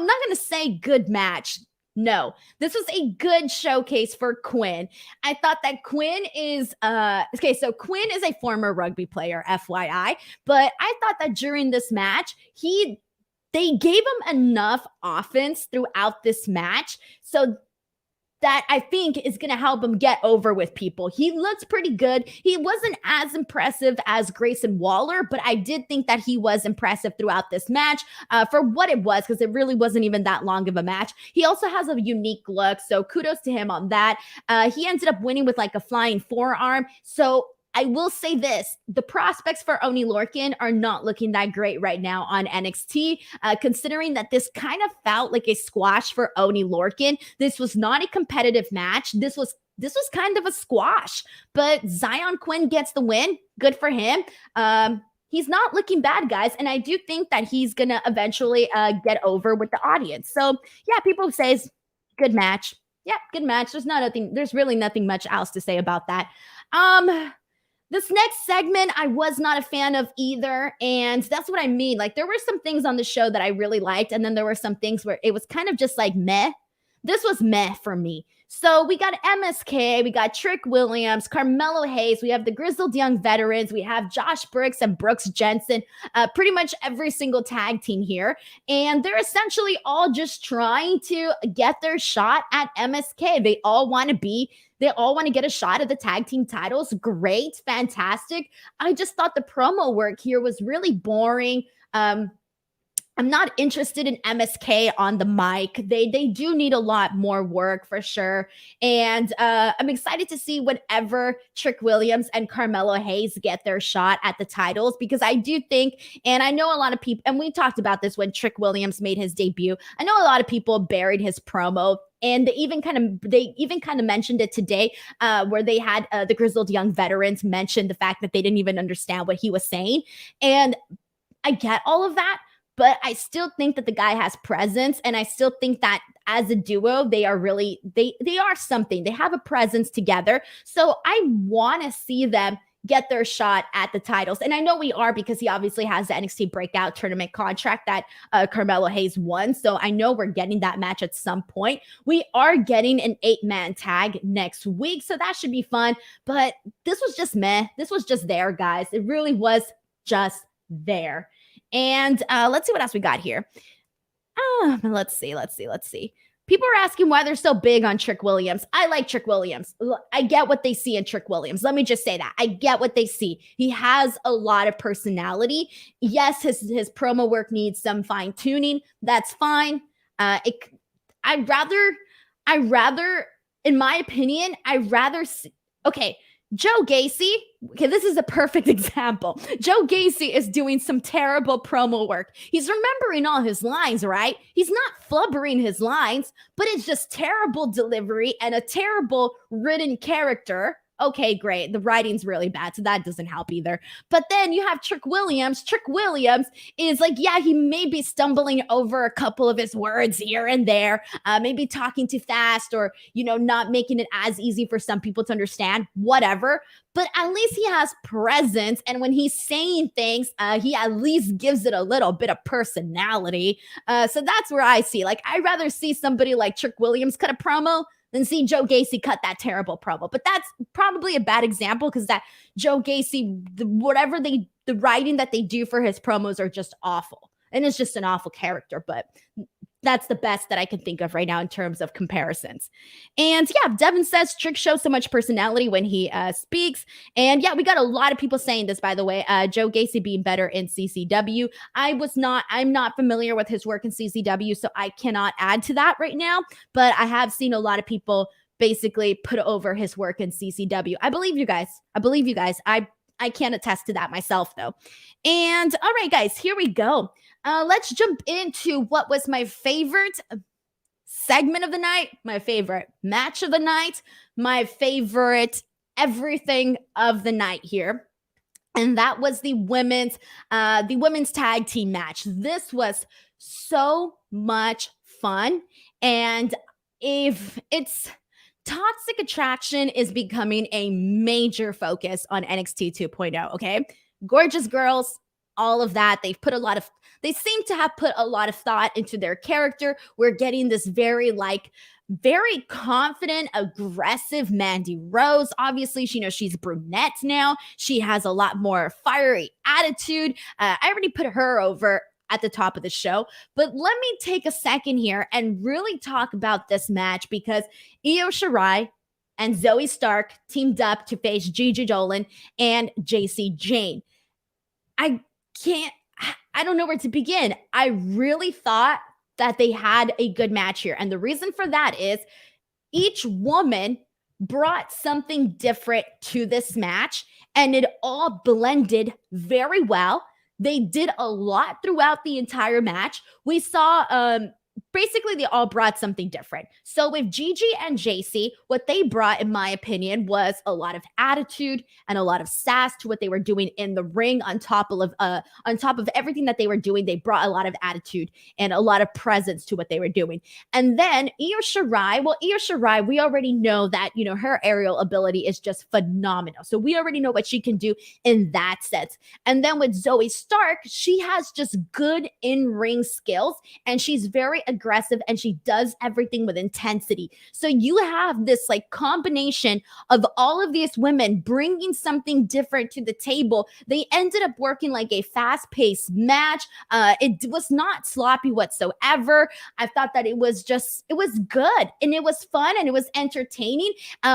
not gonna say good match. No, this was a good showcase for Quinn. I thought that Quinn is so Quinn is a former rugby player, FYI, but I thought that during this match, they gave him enough offense throughout this match so that I think is going to help him get over with people. He looks pretty good. He wasn't as impressive as Grayson Waller, but I did think that he was impressive throughout this match for what it was, because it really wasn't even that long of a match. He also has a unique look, so kudos to him on that. He ended up winning with like a flying forearm. So I will say this, the prospects for Oni Lorcan are not looking that great right now on NXT, considering that this kind of felt like a squash for Oni Lorcan. This was not a competitive match. This was kind of a squash, but Zion Quinn gets the win. Good for him. He's not looking bad, guys, and I do think that he's going to eventually get over with the audience. So, yeah, people say good match. Yeah, good match. There's really nothing much else to say about that. This next segment, I was not a fan of either, and that's what I mean. Like, there were some things on the show that I really liked, and then there were some things where it was kind of just like meh. This was meh for me. So we got MSK, we got Trick Williams, Carmelo Hayes, we have the Grizzled Young Veterans, we have Josh Brooks and Brooks Jensen, pretty much every single tag team here, and they're essentially all just trying to get their shot at MSK. They all want to get a shot at the tag team titles. Great, fantastic. I just thought the promo work here was really boring. I'm not interested in MSK on the mic. They do need a lot more work for sure. And I'm excited to see whenever Trick Williams and Carmelo Hayes get their shot at the titles, because I do think, and I know a lot of people, and we talked about this when Trick Williams made his debut, I know a lot of people buried his promo. And they even kind of mentioned it today, where they had the Grizzled Young Veterans mention the fact that they didn't even understand what he was saying. And I get all of that, but I still think that the guy has presence, and I still think that as a duo, they are really they are something. They have a presence together. So I want to see them get their shot at the titles. And I know we are, because he obviously has the NXT Breakout Tournament contract that Carmelo Hayes won. So I know we're getting that match at some point. We are getting an 8-man tag next week, so that should be fun. But this was just meh. This was just there, guys. It really was just there. And let's see what else we got here. Let's see. People are asking why they're so big on Trick Williams. I like Trick Williams. I get what they see in Trick Williams. Let me just say that. I get what they see. He has a lot of personality. Yes, his promo work needs some fine tuning. That's fine. It I rather, in my opinion, okay, Joe Gacy, okay, this is a perfect example. Joe Gacy is doing some terrible promo work. He's remembering all his lines, right? He's not flubbering his lines, but it's just terrible delivery and a terrible written character. Okay, great. The writing's really bad, so that doesn't help either. But then you have Trick Williams. Trick Williams is like, yeah, he may be stumbling over a couple of his words here and there, maybe talking too fast or, not making it as easy for some people to understand, whatever. But at least he has presence. And when he's saying things, he at least gives it a little bit of personality. So that's where I see. Like, I'd rather see somebody like Trick Williams cut a promo than see Joe Gacy cut that terrible promo. But that's probably a bad example because that Joe Gacy, the writing that they do for his promos are just awful. And it's just an awful character. But that's the best that I can think of right now in terms of comparisons. And yeah, Devin says Trick shows so much personality when he speaks. And yeah, we got a lot of people saying this, by the way. Joe Gacy being better in CCW. I'm not familiar with his work in CCW, so I cannot add to that right now. But I have seen a lot of people basically put over his work in CCW. I believe you guys. I can't attest to that myself, though. And all right, guys, here we go. Let's jump into what was my favorite segment of the night, my favorite match of the night, my favorite everything of the night here. And that was the women's tag team match. This was so much fun. And if it's toxic attraction is becoming a major focus on NXT 2.0, okay? Gorgeous girls, all of that. They seem to have put a lot of thought into their character. We're getting this very confident, aggressive Mandy Rose. Obviously, she's brunette now. She has a lot more fiery attitude. I already put her over at the top of the show, but let me take a second here and really talk about this match because Io Shirai and Zoey Stark teamed up to face Gigi Dolan and Jacy Jayne. I don't know where to begin. I really thought that they had a good match here. And the reason for that is each woman brought something different to this match and it all blended very well. They did a lot throughout the entire match. We saw basically they all brought something different. So with Gigi and Jacy, what they brought, in my opinion, was a lot of attitude and a lot of sass to what they were doing in the ring. On top of everything that they were doing, they brought a lot of attitude and a lot of presence to what they were doing. And then Io Shirai, we already know that, her aerial ability is just phenomenal. So we already know what she can do in that sense. And then with Zoey Stark, she has just good in-ring skills and she's very aggressive and she does everything with intensity. So you have this combination of all of these women bringing something different to the table. They ended up working like a fast-paced match. It was not sloppy whatsoever. I thought that it was good and it was fun and it was entertaining.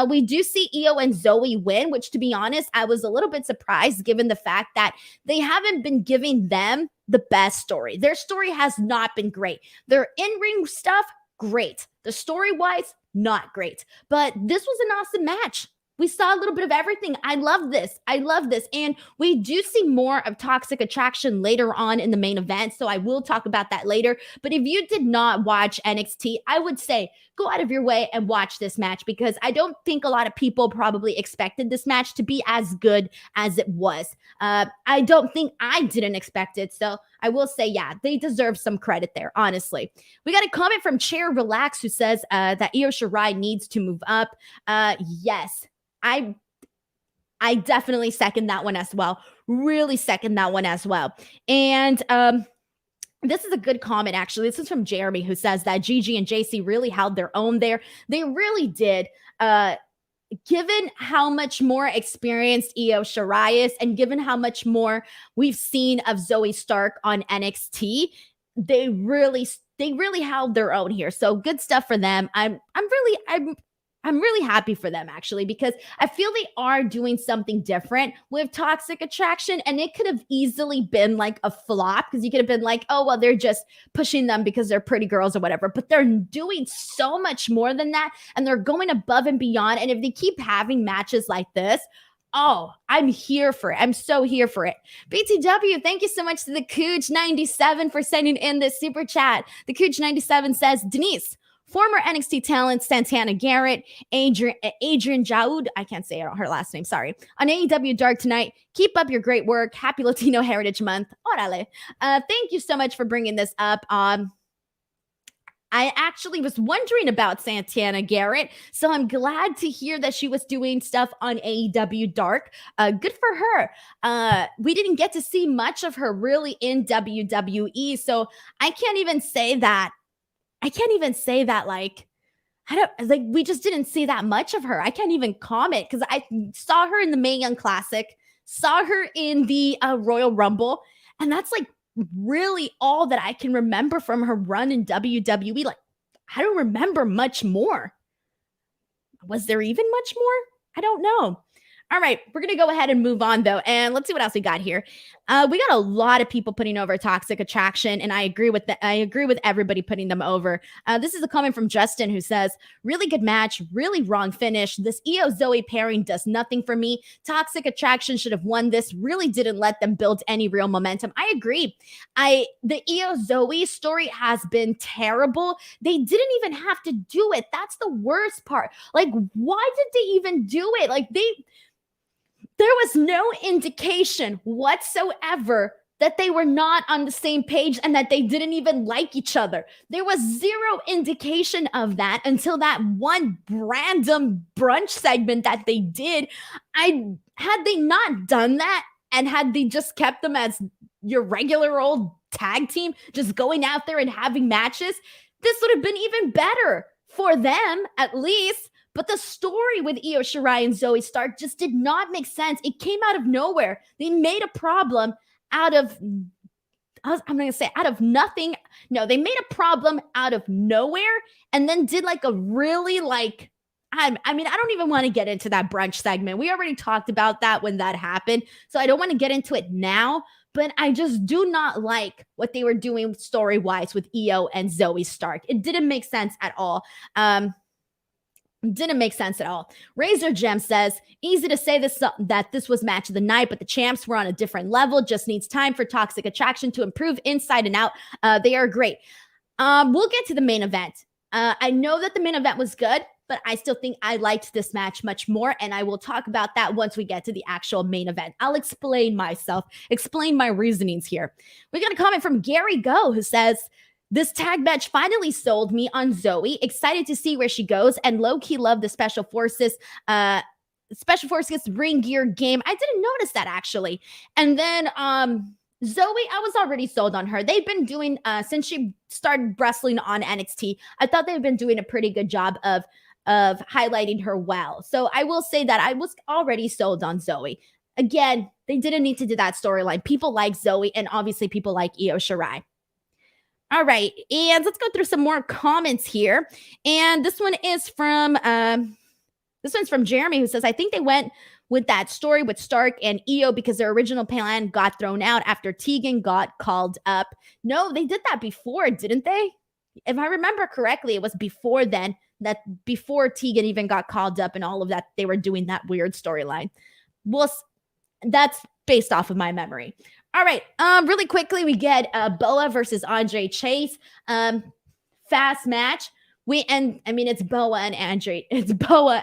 We do see Io and Zoey win, which to be honest, I was a little bit surprised given the fact that they haven't been giving them the best story. Their story has not been great. Their in-ring stuff, great. The story-wise, not great. But this was an awesome match. We saw a little bit of everything. I love this. And we do see more of toxic attraction later on in the main event. So I will talk about that later. But if you did not watch NXT, I would say go out of your way and watch this match because I don't think a lot of people probably expected this match to be as good as it was. I don't think I didn't expect it. So I will say, yeah, they deserve some credit there, honestly. We got a comment from Chair Relax who says that Io Shirai needs to move up. Yes. I definitely second that one as well. Really second that one as well. And this is a good comment, actually. This is from Jeremy, who says that Gigi and Jacy really held their own there. They really did. Given how much more experienced Io Shirai is, and given how much more we've seen of Zoey Stark on NXT, they really held their own here. So good stuff for them. I'm I'm really happy for them actually, because I feel they are doing something different with Toxic Attraction, and it could have easily been like a flop because you could have been like, oh, well, they're just pushing them because they're pretty girls or whatever, but they're doing so much more than that, and they're going above and beyond. And if they keep having matches like this, oh, I'm here for it. I'm so here for it. BTW, thank you so much to the Cooch97 for sending in this super chat. The Cooch97 says, Denise, former NXT talent Santana Garrett, Adrian Jaoud, I can't say her last name, sorry, on AEW Dark tonight. Keep up your great work. Happy Latino Heritage Month. Orale. Thank you so much for bringing this up. I actually was wondering about Santana Garrett, so I'm glad to hear that she was doing stuff on AEW Dark. Good for her. We didn't get to see much of her really in WWE, so I can't even say that. Like, we just didn't see that much of her. I can't even comment because I saw her in the Mae Young Classic, saw her in the Royal Rumble, and that's like really all that I can remember from her run in WWE. Like, I don't remember much more. Was there even much more? I don't know. All right, we're going to go ahead and move on, though, and let's see what else we got here. We got a lot of people putting over Toxic Attraction, and I agree with everybody putting them over. This is a comment from Justin who says, really good match, really wrong finish. This Io Zoey pairing does nothing for me. Toxic Attraction should have won this. Really didn't let them build any real momentum. I agree. The Io Zoey story has been terrible. They didn't even have to do it. That's the worst part. Like, why did they even do it? Like, there was no indication whatsoever that they were not on the same page and that they didn't even like each other. There was zero indication of that until that one random brunch segment that they did. Had they not done that and had they just kept them as your regular old tag team, just going out there and having matches, this would have been even better for them, at least. But the story with Io Shirai and Zoey Stark just did not make sense. It came out of nowhere. They made a problem out of, I'm going to say out of nothing. No, they made a problem out of nowhere and then did like a really like, I mean, I don't even want to get into that brunch segment. We already talked about that when that happened. So I don't want to get into it now. But I just do not like what they were doing story-wise with Io and Zoey Stark. It didn't make sense at all. Didn't make sense at all. Razor Gem says, easy to say that this was match of the night, but the champs were on a different level. Just needs time for Toxic Attraction to improve inside and out. They are great. We'll get to the main event. I know that the main event was good, but I still think I liked this match much more, and I will talk about that once we get to the actual main event. I'll explain my reasonings here. We got a comment from Gary Go who says, this tag match finally sold me on Zoey. Excited to see where she goes, and low-key love the Special Forces ring gear game. I didn't notice that, actually. And then Zoey, I was already sold on her. They've been doing, since she started wrestling on NXT, I thought they've been doing a pretty good job of highlighting her well. So I will say that I was already sold on Zoey. Again, they didn't need to do that storyline. People like Zoey, and obviously people like Io Shirai. All right, and let's go through some more comments here. And this one's from Jeremy, who says, I think they went with that story with Stark and Io because their original plan got thrown out after Tegan got called up. No, they did that before, didn't they? If I remember correctly, it was before then, that before Tegan even got called up and all of that, they were doing that weird storyline. Well, that's based off of my memory. All right, really quickly, we get Boa versus Andre Chase. Fast match. It's Boa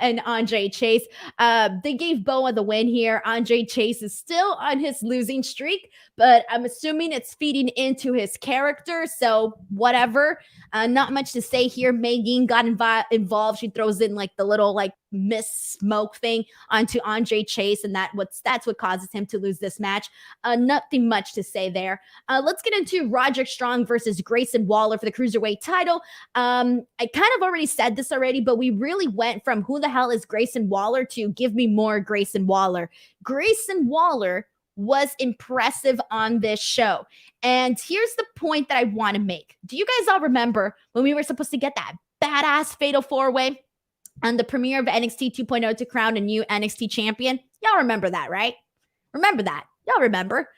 and Andre Chase. They gave Boa the win here. Andre Chase is still on his losing streak, but I'm assuming it's feeding into his character. So whatever. Not much to say here. Megan got involved. She throws in like the little like Miss Smoke thing onto Andre Chase, and that's what causes him to lose this match. Nothing much to say there. Let's get into Roderick Strong versus Grayson Waller for the Cruiserweight title. I kind of already said this already, but we really went from who the hell is Grayson Waller to give me more Grayson Waller. Grayson Waller was impressive on this show. And here's the point that I want to make. Do you guys all remember when we were supposed to get that badass fatal four-way? on the premiere of NXT 2.0 to crown a new NXT champion. Y'all remember that, right? Remember that. Y'all remember.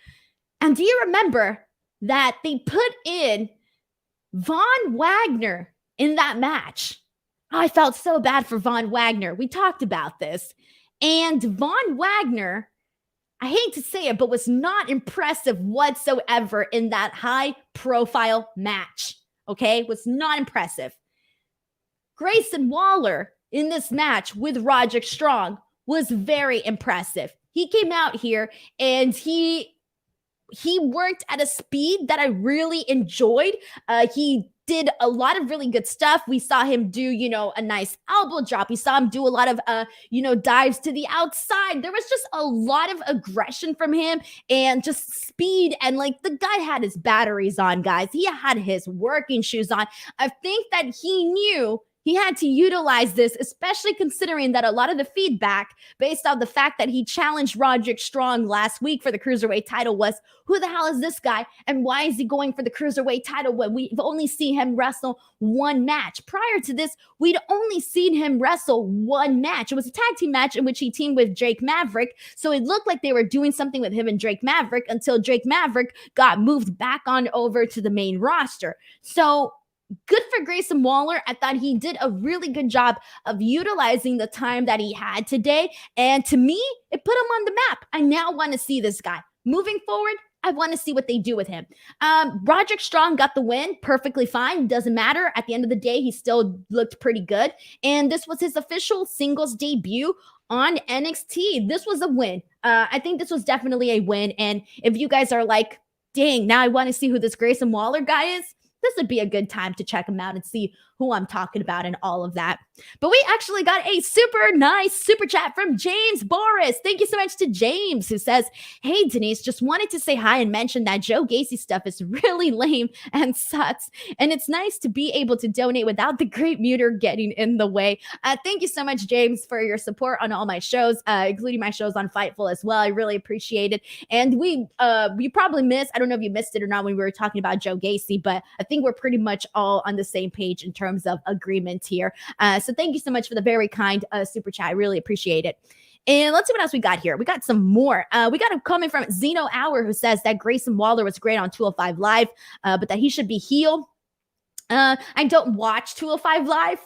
And do you remember that they put in Von Wagner in that match? I felt so bad for Von Wagner. We talked about this. And Von Wagner, I hate to say it, but was not impressive whatsoever in that high-profile match. Okay? Was not impressive. Grayson Waller in this match with Roderick Strong was very impressive. He came out here and he worked at a speed that I really enjoyed. He did a lot of really good stuff. We saw him do, a nice elbow drop. We saw him do a lot of, dives to the outside. There was just a lot of aggression from him and just speed. And the guy had his batteries on, guys. He had his working shoes on. I think that he knew he had to utilize this, especially considering that a lot of the feedback based on the fact that he challenged Roderick Strong last week for the Cruiserweight title was, who the hell is this guy? And why is he going for the Cruiserweight title when we've only seen him wrestle one match? Prior to this, we'd only seen him wrestle one match. It was a tag team match in which he teamed with Drake Maverick. So it looked like they were doing something with him and Drake Maverick until Drake Maverick got moved back on over to the main roster. So good for Grayson Waller. I thought he did a really good job of utilizing the time that he had today. And to me, it put him on the map. I now want to see this guy. Moving forward, I want to see what they do with him. Roderick Strong got the win perfectly fine. Doesn't matter. At the end of the day, he still looked pretty good. And this was his official singles debut on NXT. This was a win. I think this was definitely a win. And if you guys are like, dang, now I want to see who this Grayson Waller guy is, this would be a good time to check him out and see who I'm talking about and all of that. But we actually got a super nice super chat from James Boris. Thank you so much to James, who says, hey, Denise, just wanted to say hi and mention that Joe Gacy stuff is really lame and sucks. And it's nice to be able to donate without the great muter getting in the way. Thank you so much, James, for your support on all my shows, including my shows on Fightful as well. I really appreciate it. And we probably missed, I don't know if you missed it or not when we were talking about Joe Gacy, but I think we're pretty much all on the same page in terms of agreement here. So thank you so much for the very kind super chat. I really appreciate it. And let's see what else we got here. We got some more. We got a comment from Zeno Hour who says that Grayson Waller was great on 205 Live, but that he should be heel. I don't watch 205 Live,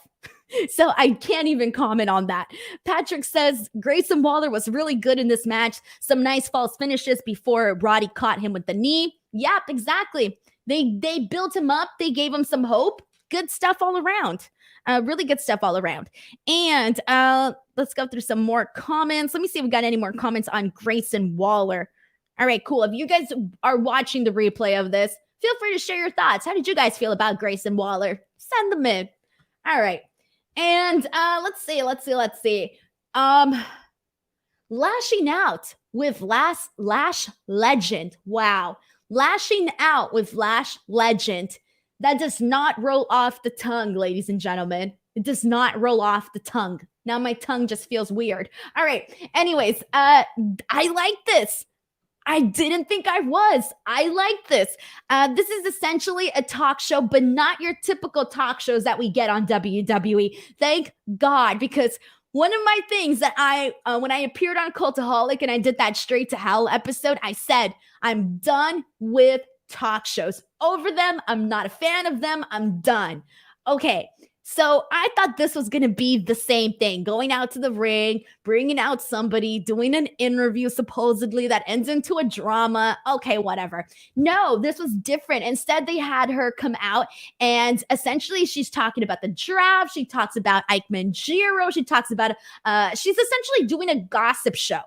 so I can't even comment on that. Patrick says Grayson Waller was really good in this match. Some nice false finishes before Roddy caught him with the knee. Yep, exactly. They built him up. They gave him some hope. Good stuff all around. Really good stuff all around. And let's go through some more comments. Let me see if we got any more comments on Grayson Waller. All right, cool. If you guys are watching the replay of this, feel free to share your thoughts. How did you guys feel about Grayson Waller? Send them in. All right. And let's see. Lashing Out with Lash Legend. Wow. Lashing Out with Lash Legend. That does not roll off the tongue, ladies and gentlemen. It does not roll off the tongue. Now my tongue just feels weird. All right. Anyways, I like this. I didn't think I was. I like this. This is essentially a talk show, but not your typical talk shows that we get on WWE. Thank God, because one of my things that when I appeared on Cultaholic and I did that Straight to Hell episode, I said, I'm done with talk shows. Over them. I'm not a fan of them. I'm done. Okay. So I thought this was going to be the same thing, going out to the ring, bringing out somebody, doing an interview supposedly that ends into a drama. Okay, whatever. No, this was different. Instead, they had her come out and essentially she's talking about the draft. She talks about Ike Manjiro. She talks about, she's essentially doing a gossip show.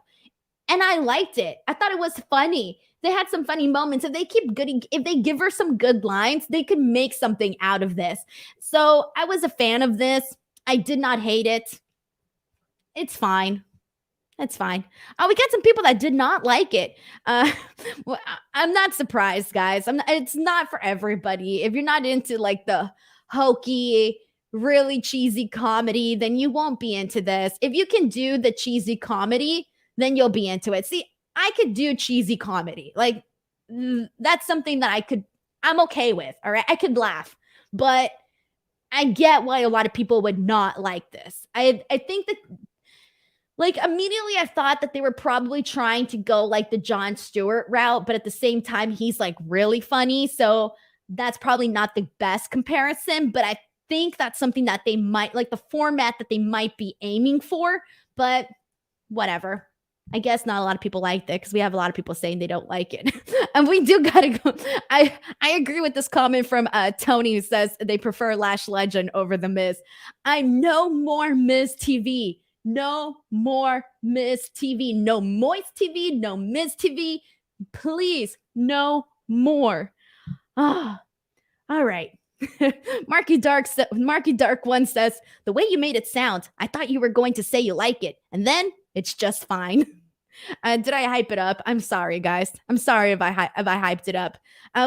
And I liked it. I thought it was funny. They had some funny moments. If they give her some good lines, they could make something out of this. So I was a fan of this. I did not hate it. It's fine. It's fine. We got some people that did not like it. Well, I'm not surprised, guys. It's not for everybody. If you're not into like the hokey, really cheesy comedy, then you won't be into this. If you can do the cheesy comedy, then you'll be into it. See, I could do cheesy comedy. Like, that's something that I'm okay with. All right. I could laugh. But I get why a lot of people would not like this. I think that, like, immediately I thought that they were probably trying to go like the Jon Stewart route, but at the same time, he's like really funny. So that's probably not the best comparison, but I think that's something that they might like, the format that they might be aiming for, but whatever. I guess not a lot of people liked it because we have a lot of people saying they don't like it. And we do gotta go. I agree with this comment from Tony, who says they prefer Lash Legend over the Miz. I'm no more Miz TV. No more Miz TV. No Moist TV. No Miz TV. Please, no more. Ah, all right. Marky Dark One says, the way you made it sound, I thought you were going to say you like it, and then it's just fine. Did I hype it up? I'm sorry, guys. I'm sorry if I hyped it up.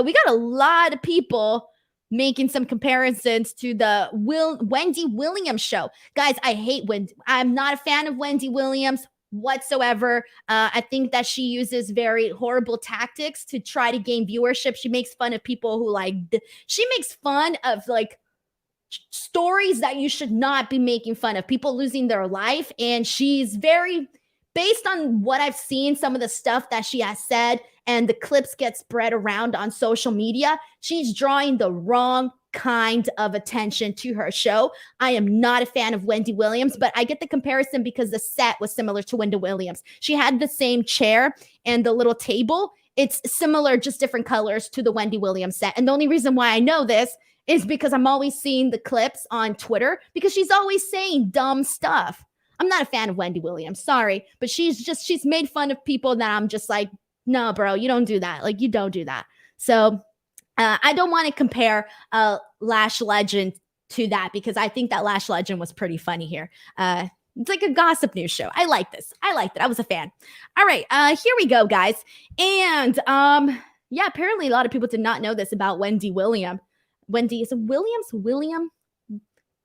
We got a lot of people making some comparisons to the Wendy Williams show. Guys, I hate Wendy. I'm not a fan of Wendy Williams whatsoever. I think that she uses very horrible tactics to try to gain viewership. She makes fun of people who she makes fun of like stories that you should not be making fun of, people losing their life. And she's very, based on what I've seen, some of the stuff that she has said and the clips get spread around on social media, she's drawing the wrong kind of attention to her show. I am not a fan of Wendy Williams, but I get the comparison because the set was similar to Wendy Williams. She had the same chair and the little table. It's similar, just different colors to the Wendy Williams set. And the only reason why I know this is because I'm always seeing the clips on Twitter because she's always saying dumb stuff. I'm not a fan of Wendy Williams, sorry, but she's made fun of people that I'm just like, no, bro, you don't do that. Like, you don't do that. So I don't want to compare Lash Legend to that because I think that Lash Legend was pretty funny here. It's like a gossip news show. I like this. I liked it. I was a fan. All right, here we go, guys. And yeah, apparently a lot of people did not know this about Wendy Williams. Wendy, is it Williams? William?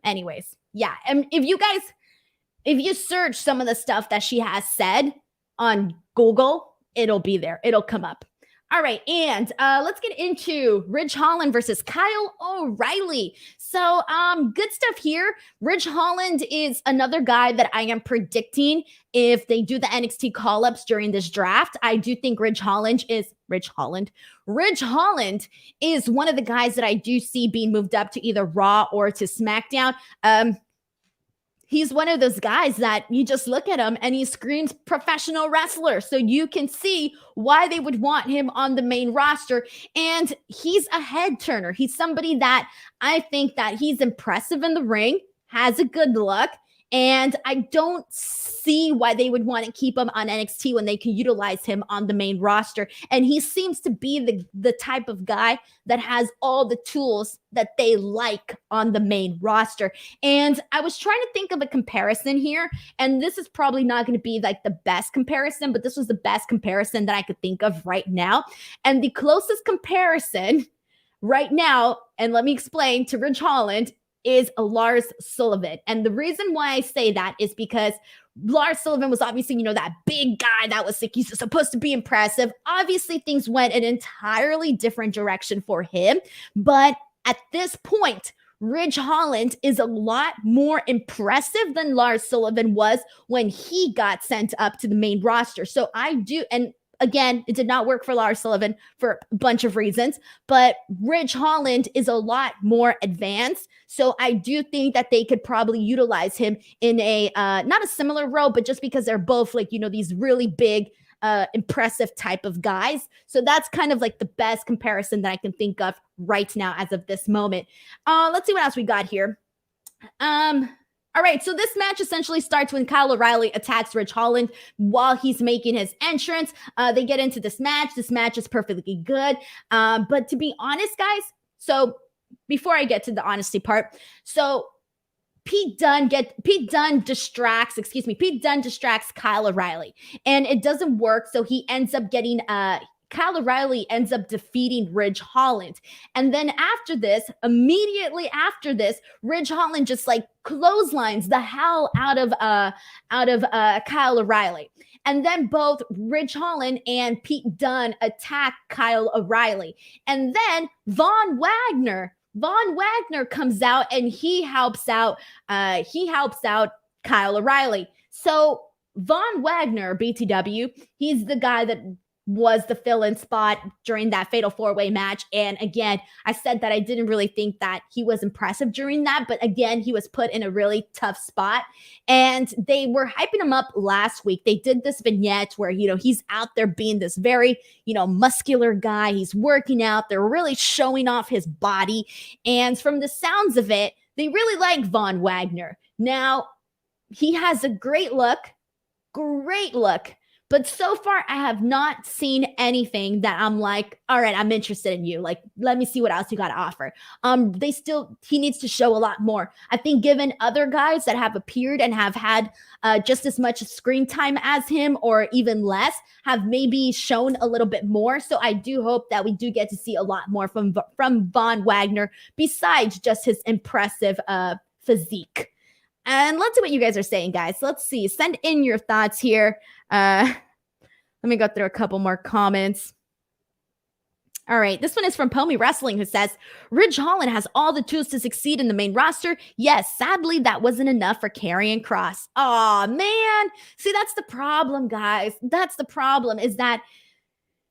Anyways, yeah. And if you search some of the stuff that she has said on Google, it'll be there. It'll come up. All right, and let's get into Ridge Holland versus Kyle O'Reilly. So, good stuff here. Ridge Holland is another guy that I am predicting if they do the NXT call-ups during this draft. I do think Ridge Holland is one of the guys that I do see being moved up to either Raw or to SmackDown. He's one of those guys that you just look at him and he screams professional wrestler. So you can see why they would want him on the main roster. And he's a head turner. He's somebody that I think that he's impressive in the ring, has a good look. And I don't see why they would want to keep him on NXT when they can utilize him on the main roster. And he seems to be the type of guy that has all the tools that they like on the main roster. And I was trying to think of a comparison here, and this is probably not going to be like the best comparison, but this was the best comparison that I could think of right now. And the closest comparison right now, and let me explain, to Ridge Holland is Lars Sullivan. And the reason why I say that is because Lars Sullivan was obviously, that big guy that was like, he's supposed to be impressive. Obviously, things went an entirely different direction for him. But at this point, Ridge Holland is a lot more impressive than Lars Sullivan was when he got sent up to the main roster. So I do, and again, it did not work for Lars Sullivan for a bunch of reasons, but Ridge Holland is a lot more advanced. So I do think that they could probably utilize him in a, not a similar role, but just because they're both like, these really big, impressive type of guys. So that's kind of like the best comparison that I can think of right now as of this moment. Let's see what else we got here. All right, so this match essentially starts when Kyle O'Reilly attacks Ridge Holland while he's making his entrance. They get into this match. This match is perfectly good. But to be honest, guys, so before I get to the honesty part, so Pete Dunne distracts Kyle O'Reilly, and it doesn't work. So he ends up getting Kyle O'Reilly ends up defeating Ridge Holland. And then immediately after this, Ridge Holland just like clotheslines the hell out of Kyle O'Reilly. And then both Ridge Holland and Pete Dunne attack Kyle O'Reilly. And then Von Wagner Von Wagner comes out and he helps out Kyle O'Reilly. So Von Wagner, BTW, he's the guy that was the fill-in spot during that fatal four-way match. And again, I said that I didn't really think that he was impressive during that, but again, he was put in a really tough spot. And they were hyping him up last week. They did this vignette where, he's out there being this very, muscular guy. He's working out. They're really showing off his body. And from the sounds of it, they really like Von Wagner. Now, he has a great look. But so far, I have not seen anything that I'm like, all right, I'm interested in you. Like, let me see what else you got to offer. He needs to show a lot more. I think given other guys that have appeared and have had just as much screen time as him or even less have maybe shown a little bit more. So I do hope that we do get to see a lot more from Von Wagner besides just his impressive physique. And let's see what you guys are saying, guys. Let's see. Send in your thoughts here. Let me go through a couple more comments. All right. This one is from Pomi Wrestling, who says, Ridge Holland has all the tools to succeed in the main roster. Yes, sadly, that wasn't enough for Karrion Kross. Oh, man. See, that's the problem, guys. That's the problem, is that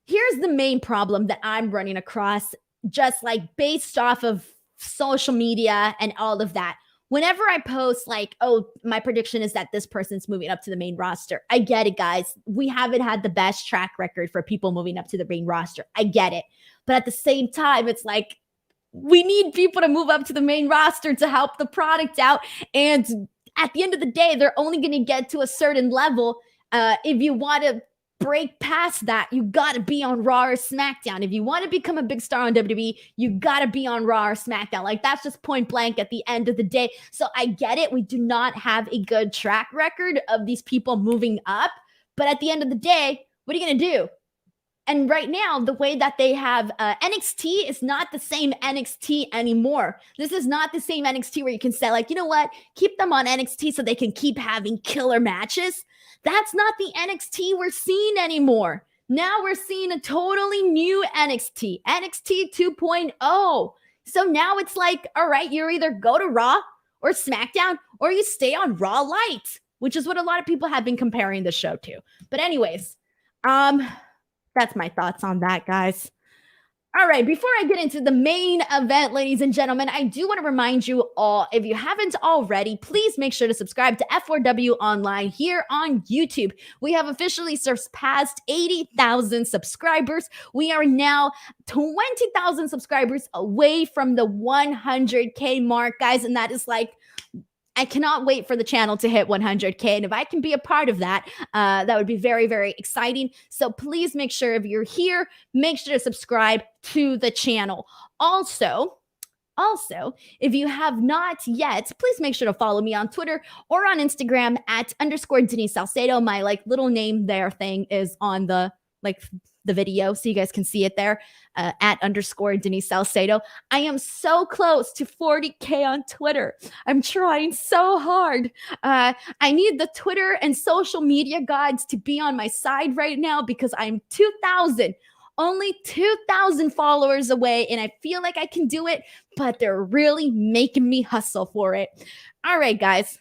here's the main problem that I'm running across, just like based off of social media and all of that. Whenever I post like, oh, my prediction is that this person's moving up to the main roster. I get it, guys. We haven't had the best track record for people moving up to the main roster. I get it. But at the same time, it's like, we need people to move up to the main roster to help the product out. And at the end of the day, they're only going to get to a certain level. If you want to break past that, you got to be on Raw or SmackDown. If you want to become a big star on WWE, you got to be on Raw or SmackDown. Like, that's just point blank at the end of the day. So I get it. We do not have a good track record of these people moving up. But at the end of the day, what are you going to do? And right now, the way that they have NXT is not the same NXT anymore. This is not the same NXT where you can say, like, you know what? Keep them on NXT so they can keep having killer matches. That's not the NXT we're seeing anymore. Now we're seeing a totally new NXT 2.0. So now it's like, all right, you either go to Raw or SmackDown or you stay on Raw Light, which is what a lot of people have been comparing the show to. But anyways, that's my thoughts on that, guys. All right, before I get into the main event, ladies and gentlemen, I do want to remind you all, if you haven't already, please make sure to subscribe to F4W Online here on YouTube. We have officially surpassed 80,000 subscribers. We are now 20,000 subscribers away from the 100K mark, guys, and that is like, I cannot wait for the channel to hit 100K. And if I can be a part of that, that would be very, very exciting. So please make sure if you're here, make sure to subscribe to the channel. Also, if you have not yet, please make sure to follow me on Twitter or on Instagram at _ Denise Salcedo. My like little name there thing is on the video, so you guys can see it there, at _ Denise Salcedo. I am so close to 40K on Twitter. I'm trying so hard. I need the Twitter and social media gods to be on my side right now because I'm only 2,000 followers away, and I feel like I can do it, but they're really making me hustle for it. All right, guys,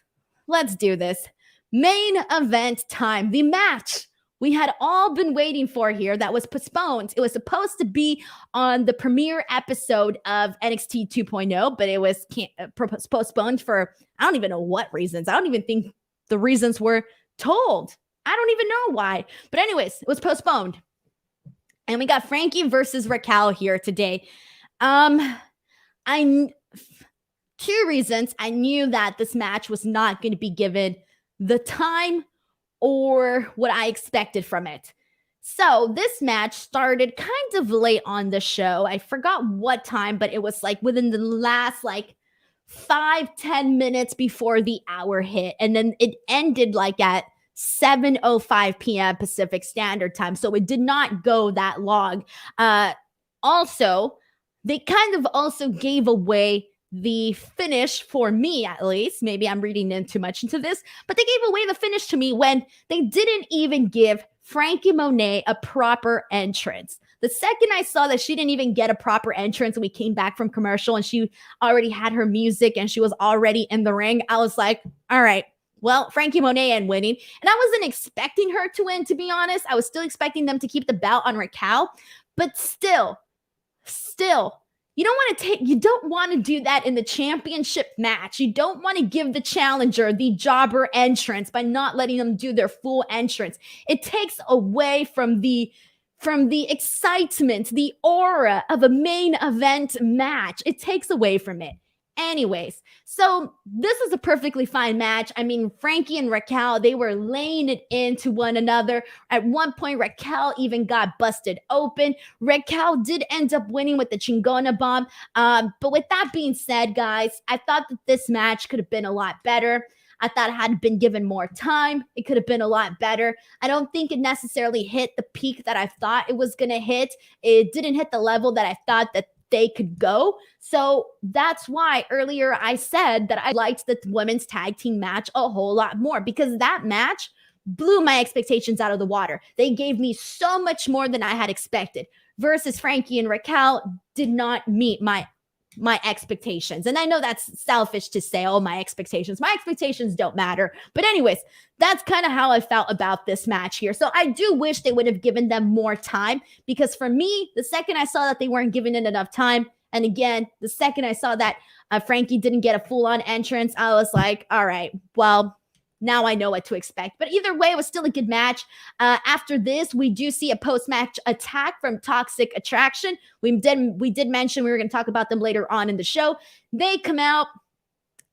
let's do this. Main event time. The match we had all been waiting for here that was postponed. It was supposed to be on the premiere episode of NXT 2.0, but it was postponed for, I don't even know what reasons. I don't even think the reasons were told. I don't even know why. But anyways, it was postponed. And we got Franky versus Raquel here today. Two reasons. I knew that this match was not going to be given the time or what I expected from it. So this match started kind of late on the show. I forgot what time, but it was like within the last 5-10 minutes before the hour hit. And then it ended like at 7:05 p.m. Pacific Standard Time. So it did not go that long. Also, they kind of also gave away the finish for me, at least. Maybe I'm reading in too much into this, but they gave away the finish to me when they didn't even give Franky Monet a proper entrance. The second I saw that she didn't even get a proper entrance and we came back from commercial and she already had her music and she was already in the ring, I was like, all right, well, Franky Monet ain't winning. And I wasn't expecting her to win, to be honest. I was still expecting them to keep the belt on Raquel. But still, you don't want to do that in the championship match. You don't want to give the challenger the jobber entrance by not letting them do their full entrance. It takes away from the excitement, the aura of a main event match. It takes away from it. Anyways, so this is a perfectly fine match. I mean, Franky and Raquel, they were laying it into one another. At one point, Raquel even got busted open. Raquel did end up winning with the Chingona bomb. But with that being said, guys, I thought that this match could have been a lot better. I thought it had been given more time. It could have been a lot better. I don't think it necessarily hit the peak that I thought it was going to hit. It didn't hit the level that I thought that they could go. So that's why earlier I said that I liked the women's tag team match a whole lot more, because that match blew my expectations out of the water. They gave me so much more than I had expected, versus Franky and Raquel did not meet my expectations. And I know that's selfish to say, oh, my expectations don't matter. But anyways, that's kind of how I felt about this match here. So I do wish they would have given them more time, because for me, the second I saw that they weren't giving it enough time, and again, the second I saw that Franky didn't get a full-on entrance, I was like, all right, well, now I know what to expect. But either way, it was still a good match. After this, we do see a post-match attack from Toxic Attraction. We did mention we were going to talk about them later on in the show. They come out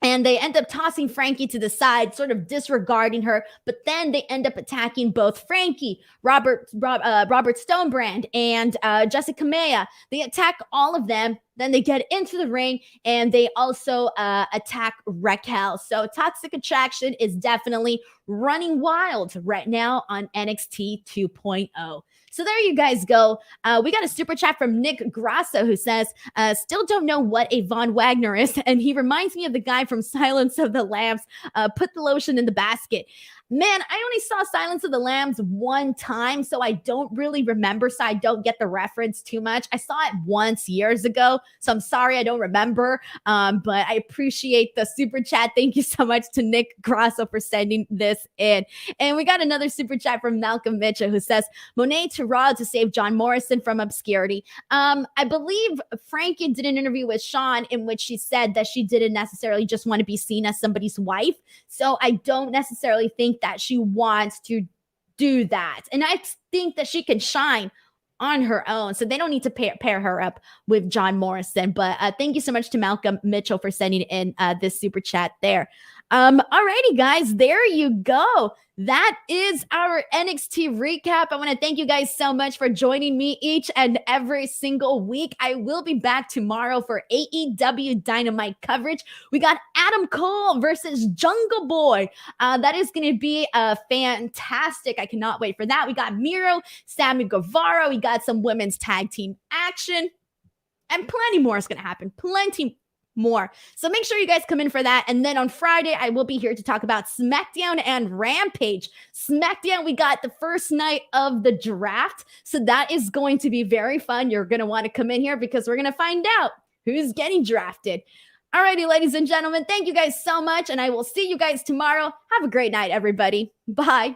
and they end up tossing Franky to the side, sort of disregarding her. But then they end up attacking both Franky, Robert Stonebrand, and Jessica Maya. They attack all of them. Then they get into the ring and they also attack Raquel. So Toxic Attraction is definitely running wild right now on NXT 2.0. So there you guys go. We got a super chat from Nick Grasso who says, still don't know what a Von Wagner is. And he reminds me of the guy from Silence of the Lambs. Put the lotion in the basket. Man, I only saw Silence of the Lambs one time, so I don't really remember, so I don't get the reference too much. I saw it once years ago, so I'm sorry I don't remember, but I appreciate the super chat. Thank you so much to Nick Grasso for sending this in. And we got another super chat from Malcolm Mitchell who says, Monet to Raw to save John Morrison from obscurity. I believe Franky did an interview with Sean in which she said that she didn't necessarily just want to be seen as somebody's wife, so I don't necessarily think that she wants to do that. And I think that she can shine on her own. So they don't need to pair her up with John Morrison. But thank you so much to Malcolm Mitchell for sending in this super chat there. Alrighty, guys, there you go. That is our NXT recap. I want to thank you guys so much for joining me each and every single week. I will be back tomorrow for AEW Dynamite coverage. We got Adam Cole versus Jungle Boy. That is going to be fantastic. I cannot wait for that. We got Miro, Sammy Guevara. We got some women's tag team action. And plenty more is going to happen. Plenty more. So make sure you guys come in for that. And then on Friday, I will be here to talk about Smackdown and Rampage. Smackdown, we got the first night of the draft. So that is going to be very fun. You're going to want to come in here because we're going to find out who's getting drafted. Alrighty, ladies and gentlemen, thank you guys so much. And I will see you guys tomorrow. Have a great night, everybody. Bye.